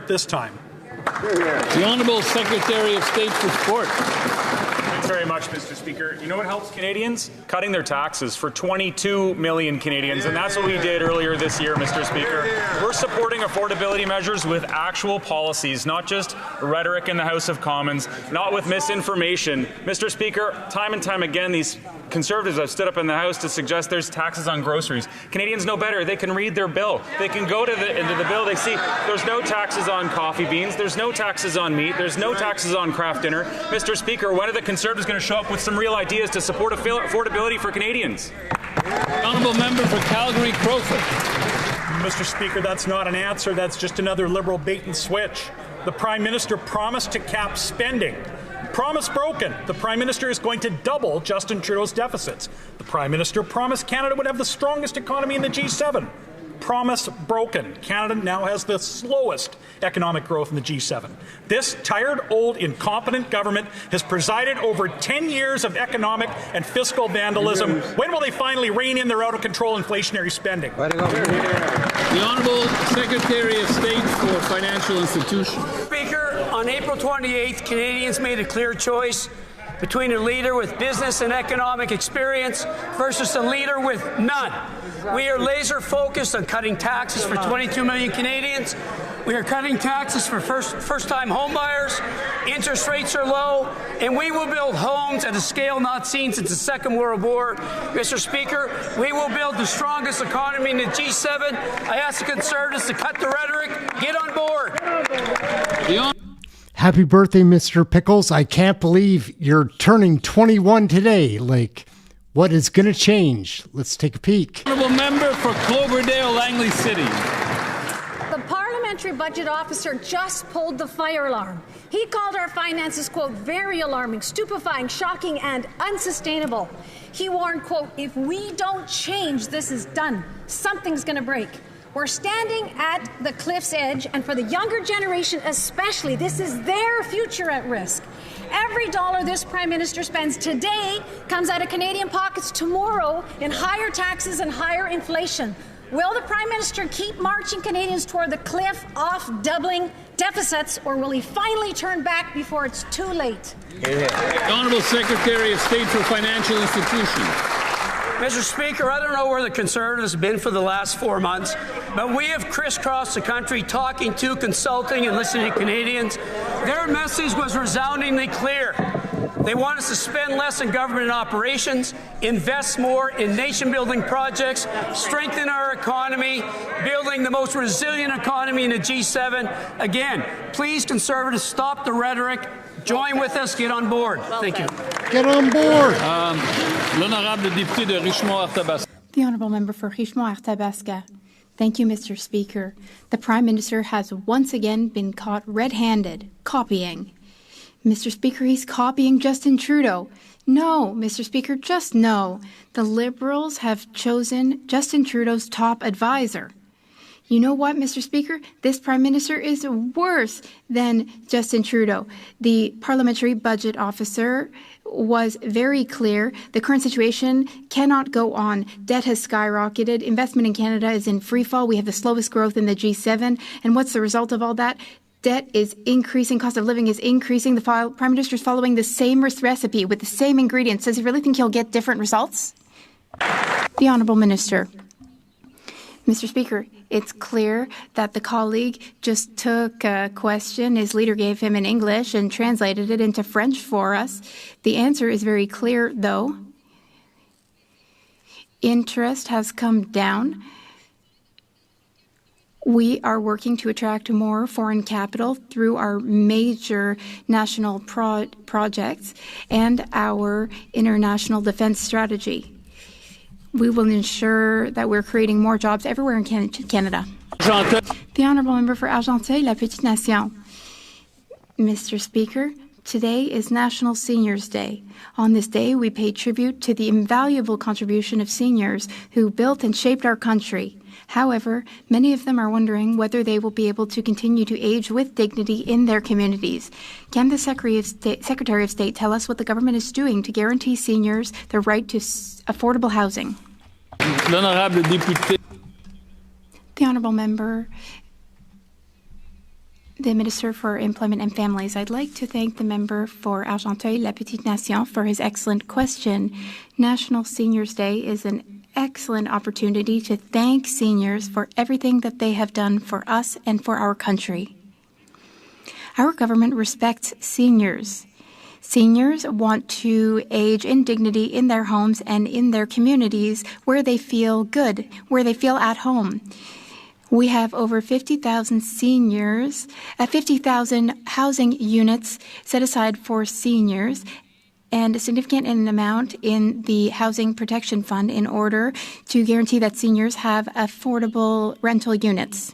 this time? The Honourable Secretary of State for Sport. Thanks very much, Mr. Speaker. You know what helps Canadians? Cutting their taxes for 22 million Canadians, and that's what we did earlier this year, Mr. Speaker. We're supporting affordability measures with actual policies, not just rhetoric in the House of Commons, not with misinformation. Mr. Speaker, time and time again, these Conservatives have stood up in the House to suggest there's taxes on groceries. Canadians know better. They can read their bill. They can go into the bill. They see there's no taxes on coffee beans. There's no taxes on meat. There's no taxes on craft dinner. Mr. Speaker, when are the Conservatives going to show up with some real ideas to support affordability for Canadians? Honourable Member for Calgary Crowfoot. Mr. Speaker, that's not an answer. That's just another Liberal bait and switch. The Prime Minister promised to cap spending. Promise broken. The Prime Minister is going to double Justin Trudeau's deficits. The Prime Minister promised Canada would have the strongest economy in the G7. Promise broken. Canada now has the slowest economic growth in the G7. This tired, old, incompetent government has presided over 10 years of economic and fiscal vandalism. When will they finally rein in their out-of-control inflationary spending? The Honourable Secretary of State for Financial Institutions. Speaker, on April 28th, Canadians made a clear choice between a leader with business and economic experience versus a leader with none. We are laser focused on cutting taxes for 22 million Canadians. We are cutting taxes for first-time homebuyers. Interest rates are low, and we will build homes at a scale not seen since the Second World War. Mr. Speaker, we will build the strongest economy in the G7. I ask the Conservatives to cut the rhetoric. Get on board. Happy birthday, Mr. Pickles. I can't believe you're turning 21 today. Like, what is going to change? Let's take a peek. Honourable Member for Cloverdale, Langley City. The Parliament parliamentary budget officer just pulled the fire alarm. He called our finances, quote, very alarming, stupefying, shocking, and unsustainable. He warned, quote, if we don't change, this is done. Something's going to break. We're standing at the cliff's edge, and for the younger generation especially, this is their future at risk. Every dollar this Prime Minister spends today comes out of Canadian pockets tomorrow in higher taxes and higher inflation. Will the Prime Minister keep marching Canadians toward the cliff off doubling deficits, or will he finally turn back before it's too late? The Honourable Secretary of State for Financial Institutions. Mr. Speaker, I don't know where the Conservatives have been for the last 4 months, but we have crisscrossed the country talking to, consulting, and listening to Canadians. Their message was resoundingly clear. They want us to spend less in government operations, invest more in nation-building projects, strengthen our economy, building the most resilient economy in the G7. Again, please, Conservatives, stop the rhetoric. Join with us. Get on board. Thank you. Get on board. L'honorable député de Richmond-Arthabasca. The Honourable Member for Richmond-Arthabasca. Thank you, Mr. Speaker. The Prime Minister has once again been caught red-handed, copying. Mr. Speaker, he's copying Justin Trudeau. No, Mr. Speaker, just no. The Liberals have chosen Justin Trudeau's top advisor. You know what, Mr. Speaker? This Prime Minister is worse than Justin Trudeau. The parliamentary budget officer was very clear. The current situation cannot go on. Debt has skyrocketed. Investment in Canada is in free fall. We have the slowest growth in the G7. And what's the result of all that? Debt is increasing. Cost of living is increasing. The Prime Minister is following the same recipe with the same ingredients. Does he really think he'll get different results? The Honourable Minister. Mr. Speaker, it's clear that the colleague just took a question his leader gave him in English and translated it into French for us. The answer is very clear, though. Interest has come down. We are working to attract more foreign capital through our major national projects and our international defense strategy. We will ensure that we're creating more jobs everywhere in Canada. The Honourable Member for Argenteuil-La Petite Nation. Mr. Speaker, today is National Seniors Day. On this day, we pay tribute to the invaluable contribution of seniors who built and shaped our country. However, many of them are wondering whether they will be able to continue to age with dignity in their communities. Can the Secretary of State tell us what the government is doing to guarantee seniors the right to affordable housing? L'honorable député. The Honourable Member, the Minister for Employment and Families. I'd like to thank the member for Argenteuil-La Petite Nation for his excellent question. National Seniors Day is an excellent opportunity to thank seniors for everything that they have done for us and for our country. Our government respects seniors. Seniors want to age in dignity in their homes and in their communities where they feel good, where they feel at home. We have over 50,000 seniors, 50,000 housing units set aside for seniors, and a significant amount in the Housing Protection Fund in order to guarantee that seniors have affordable rental units.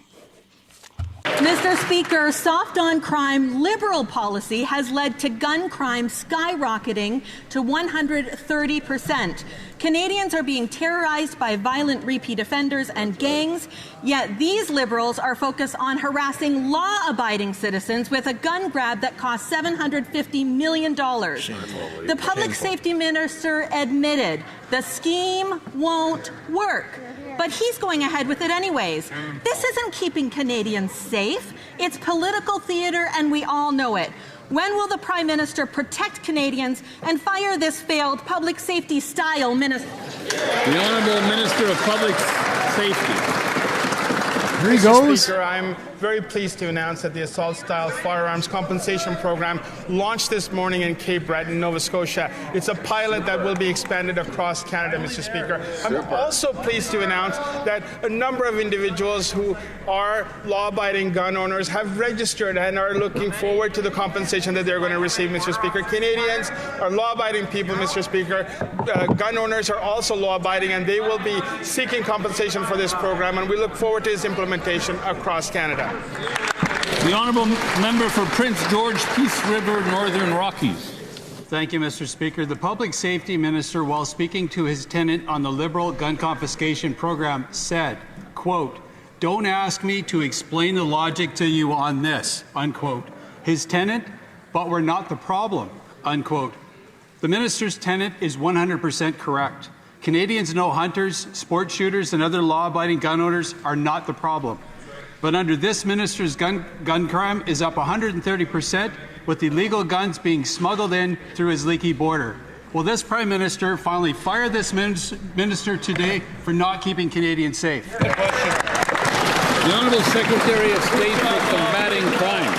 Mr. Speaker, soft on crime Liberal policy has led to gun crime skyrocketing to 130%. Canadians are being terrorized by violent repeat offenders and gangs, yet these Liberals are focused on harassing law-abiding citizens with a gun grab that cost $750 million. The Public Safety Minister admitted the scheme won't work, but he's going ahead with it anyways. This isn't keeping Canadians safe. It's political theatre, and we all know it. When will the Prime Minister protect Canadians and fire this failed public safety style minister? The Honourable Minister of Public Safety. Here he goes. Speaker, I'm very pleased to announce that the assault-style firearms compensation program launched this morning in Cape Breton, Nova Scotia. It's a pilot that will be expanded across Canada, Mr. Speaker. I'm also pleased to announce that a number of individuals who are law-abiding gun owners have registered and are looking forward to the compensation that they're going to receive, Mr. Speaker. Canadians are law-abiding people, Mr. Speaker. Gun owners are also law-abiding, and they will be seeking compensation for this program, and we look forward to its implementation. implementation across Canada. The honourable member for Prince George, Peace River, Northern Rockies. Thank you, Mr. Speaker. The Public Safety Minister, while speaking to his tenant on the Liberal gun confiscation program, said, quote, "Don't ask me to explain the logic to you on this," unquote. His tenant, but we're not the problem, unquote. The minister's tenant is 100% correct. Canadians know hunters, sport shooters, and other law-abiding gun owners are not the problem. But under this minister's gun crime is up 130%, with illegal guns being smuggled in through his leaky border. Will this Prime Minister finally fire this minister today for not keeping Canadians safe? The Honourable Secretary of State for Combating Crime.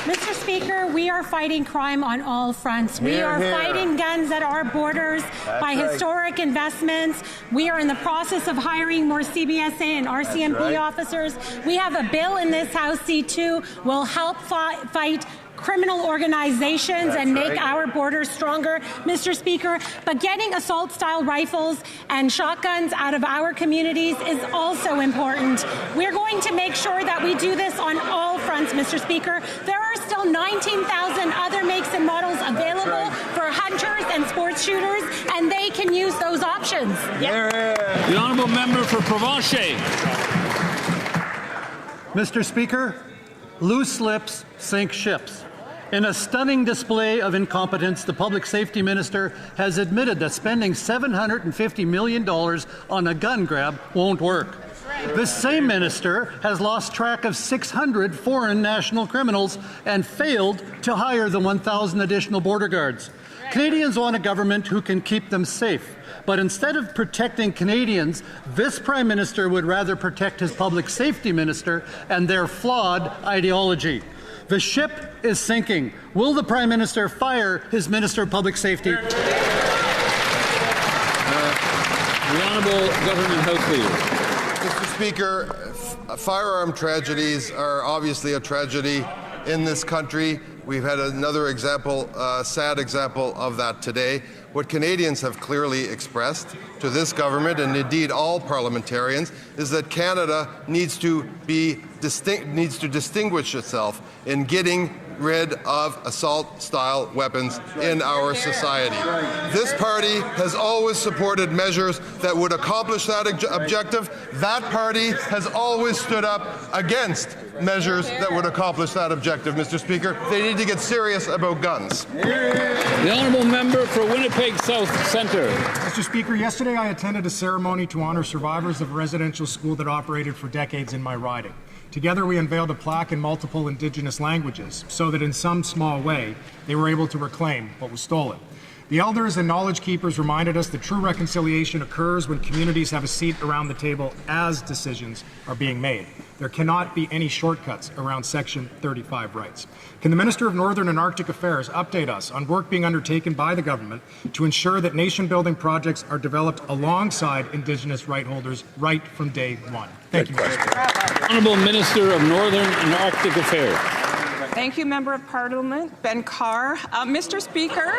Mr. Speaker, we are fighting crime on all fronts. We are fighting guns at our borders by historic investments. We are in the process of hiring more CBSA and RCMP officers. We have a bill in this House, C2, will help fight criminal organizations and make our borders stronger, Mr. Speaker. But getting assault-style rifles and shotguns out of our communities is also important. We're going to make sure that we do this on all fronts, Mr. Speaker. There are still 19,000 other makes and models available for hunters and sports shooters, and they can use those options. The honourable member for Provencher. Mr. Speaker, loose lips sink ships. In a stunning display of incompetence, the Public Safety Minister has admitted that spending $750 million on a gun grab won't work. This same minister has lost track of 600 foreign national criminals and failed to hire the 1,000 additional border guards. Canadians want a government who can keep them safe. But instead of protecting Canadians, this Prime Minister would rather protect his Public Safety Minister and their flawed ideology. The ship is sinking. Will the Prime Minister fire his Minister of Public Safety? The Honourable Government House Leader. Mr. Speaker, firearm tragedies are obviously a tragedy in this country. We've had another example, sad example of that today. What Canadians have clearly expressed to this government, and indeed all parliamentarians, is that Canada needs to distinguish itself in getting rid of assault-style weapons in our society. This party has always supported measures that would accomplish that objective. That party has always stood up against measures that would accomplish that objective, Mr. Speaker. They need to get serious about guns. The honourable member for Winnipeg South Centre. Mr. Speaker, yesterday I attended a ceremony to honour survivors of a residential school that operated for decades in my riding. Together we unveiled a plaque in multiple Indigenous languages so that in some small way they were able to reclaim what was stolen. The elders and knowledge keepers reminded us that true reconciliation occurs when communities have a seat around the table as decisions are being made. There cannot be any shortcuts around Section 35 rights. Can the Minister of Northern and Arctic Affairs update us on work being undertaken by the government to ensure that nation-building projects are developed alongside Indigenous right holders right from day one? Thank you, Mr. Speaker. Honourable Minister of Northern and Arctic Affairs. Thank you, Member of Parliament Ben Carr. Mr. Speaker,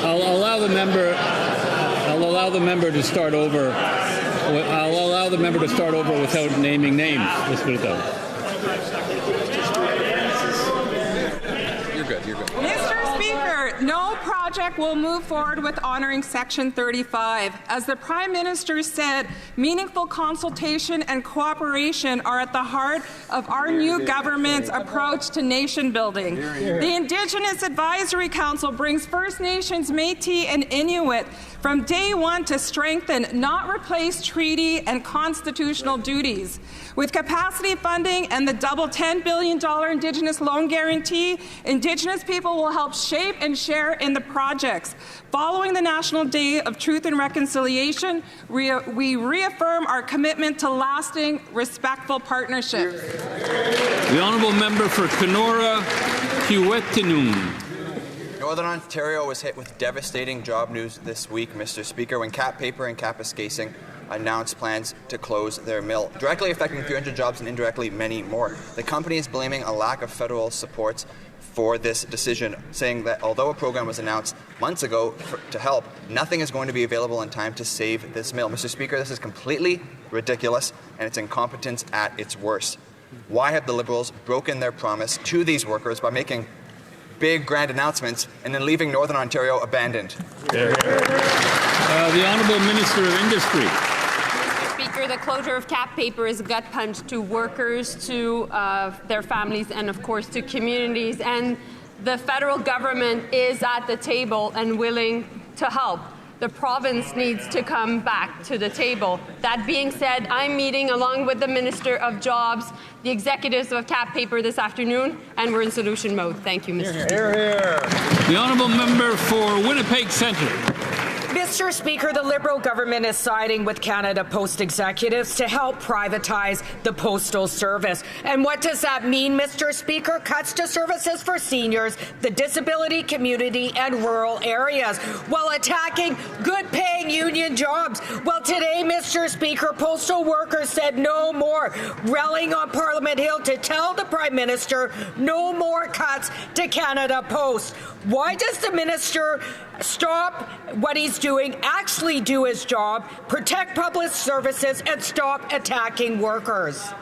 I'll allow the member to start over. I'll allow the member to start over without naming names. Let's put it that way. You're good. Mr. Speaker, no project will move forward with honouring Section 35. As the Prime Minister said, meaningful consultation and cooperation are at the heart of our new government's approach to nation building. The Indigenous Advisory Council brings First Nations, Métis and Inuit from day one to strengthen, not replace, treaty and constitutional duties. With capacity funding and the double $10 billion Indigenous loan guarantee, Indigenous people will help shape and share in the projects. Following the National Day of Truth and Reconciliation, we reaffirm our commitment to lasting, respectful partnership. The honourable member for Kenora, Kiiwetinoong. Northern Ontario was hit with devastating job news this week, Mr. Speaker, when Cap Paper and Kapuskasing announced plans to close their mill, directly affecting 300 jobs and indirectly many more. The company is blaming a lack of federal supports for this decision, saying that although a program was announced months ago to help, nothing is going to be available in time to save this mill. Mr. Speaker, this is completely ridiculous, and it's incompetence at its worst. Why have the Liberals broken their promise to these workers by making big, grand announcements and then leaving Northern Ontario abandoned? The Honourable Minister of Industry. Speaker, the closure of cap paper is a gut punch to workers, to their families, and of course to communities. And the federal government is at the table and willing to help. The province needs to come back to the table. That being said, I'm meeting along with the Minister of Jobs, the executives of cap paper this afternoon, and we're in solution mode. Thank you, Mr. Speaker. The Honourable Member for Winnipeg Centre. Mr. Speaker, the Liberal government is siding with Canada Post executives to help privatize the postal service. And what does that mean, Mr. Speaker? Cuts to services for seniors, the disability community, and rural areas, while attacking good-paying union jobs. Well, today, Mr. Speaker, postal workers said no more, rallying on Parliament Hill to tell the Prime Minister no more cuts to Canada Post. Why does the minister stop what he's doing, actually do his job, protect public services, and stop attacking workers?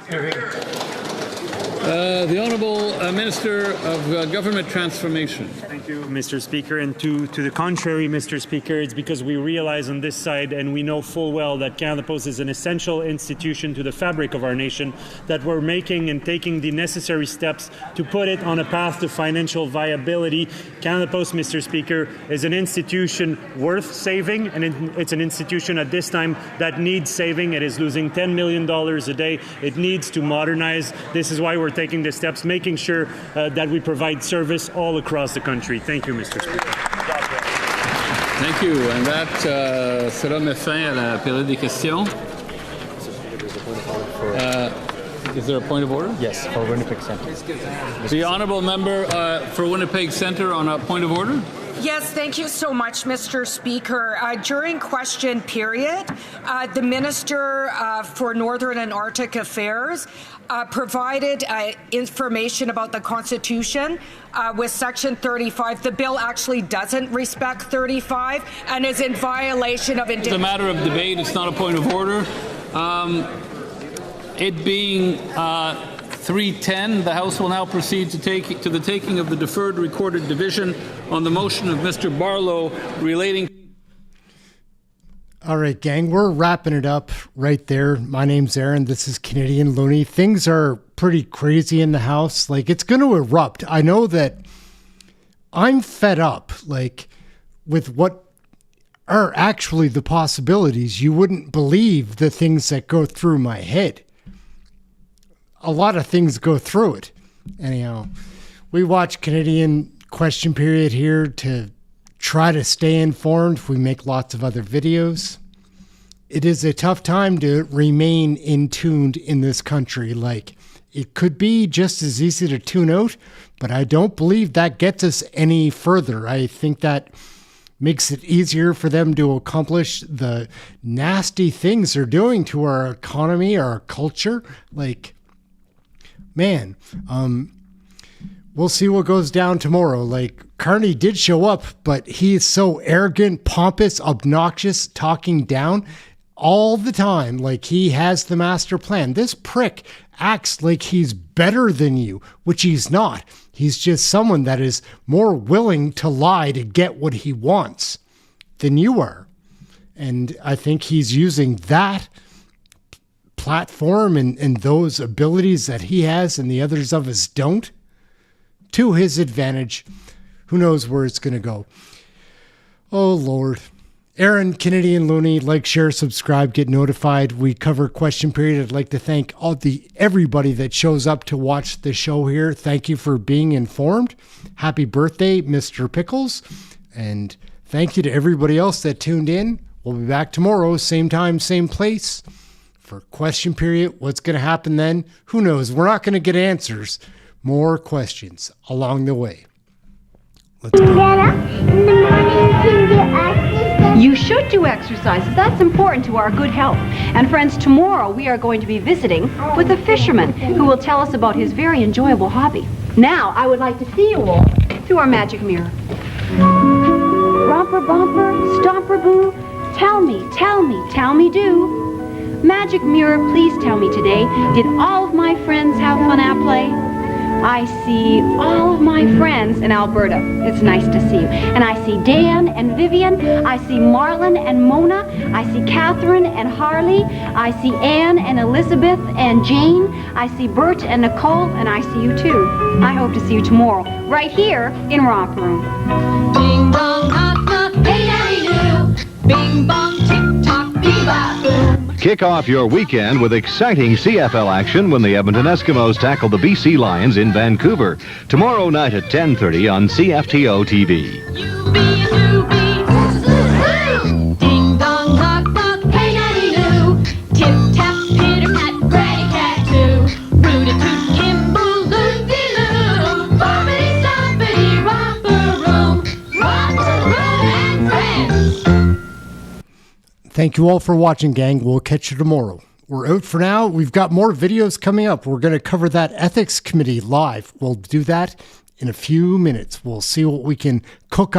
The Honourable Minister of Government Transformation. Thank you, Mr. Speaker. And to the contrary, Mr. Speaker, it's because we realize on this side, and we know full well that Canada Post is an essential institution to the fabric of our nation, that we're making and taking the necessary steps to put it on a path to financial viability. Canada Post, Mr. Speaker, is an institution worth saving, and it's an institution at this time that needs saving. It is losing $10 million a day. It needs to modernize. This is why we're taking the steps, making sure that we provide service all across the country. Thank you, Mr. Speaker. Thank you. And that sera met fin à la période des questions. Is there a point of order? Yes, for Winnipeg Centre. The Honourable Member for Winnipeg Centre on a point of order. Yes, thank you so much, Mr. Speaker. During question period, the Minister for Northern and Arctic Affairs provided information about the Constitution with Section 35. The bill actually doesn't respect 35 and is in violation of It's a matter of debate. It's not a point of order. It being 3:10, the House will now proceed to the taking of the deferred recorded division on the motion of Mr. Barlow relating. All right, gang, we're wrapping it up right there. My name's Aaron. This is Canadian Looney. Things are pretty crazy in the House. Like, it's going to erupt. I know that I'm fed up, like, with what are actually the possibilities. You wouldn't believe the things that go through my head. A lot of things go through it. Anyhow, we watch Canadian Question Period here to try to stay informed. We make lots of other videos. It is a tough time to remain in tuned in this country. Like, it could be just as easy to tune out, but I don't believe that gets us any further. I think that makes it easier for them to accomplish the nasty things they're doing to our economy, our culture. Like, man, we'll see what goes down tomorrow. Like, Carney did show up, but he is so arrogant, pompous, obnoxious, talking down all the time. Like, he has the master plan. This prick acts like he's better than you, which he's not. He's just someone that is more willing to lie to get what he wants than you are. And I think he's using that platform and those abilities that he has and the others of us don't to his advantage. Who knows where it's going to go? Oh, Lord. Aaron, Canadian Looney, like, share, subscribe, get notified. We cover Question Period. I'd like to thank everybody that shows up to watch the show here. Thank you for being informed. Happy birthday, Mr. Pickles. And thank you to everybody else that tuned in. We'll be back tomorrow, same time, same place, for Question Period. What's going to happen then? Who knows? We're not going to get answers. More questions along the way. Let's go. You should do exercises. That's important to our good health. And friends, tomorrow we are going to be visiting with a fisherman who will tell us about his very enjoyable hobby. Now, I would like to see you all through our magic mirror. Romper, bumper, stomper, boo, tell me, do. Magic mirror, please tell me today, did all of my friends have fun at play? I see all of my friends in Alberta. It's nice to see you. And I see Dan and Vivian. I see Marlon and Mona. I see Catherine and Harley. I see Anne and Elizabeth and Jane. I see Bert and Nicole, and I see you too. I hope to see you tomorrow, right here in Romper Room. Ding dong, knock, knock, hey, daddy, do. Bing bong, tick tock, bebop, boom. Kick off your weekend with exciting CFL action when the Edmonton Eskimos tackle the BC Lions in Vancouver. Tomorrow night at 10:30 on CFTO TV. Ding dong, knock, knock, hey, daddy, do. Tip tap, pitter pat, granny cat too. Root-a-toot, Kimble, loopy-loo. Bobbity, stompity, romper room and friends. Thank you all for watching, gang. We'll catch you tomorrow. We're out for now. We've got more videos coming up. We're going to cover that ethics committee live. We'll do that in a few minutes. We'll see what we can cook up.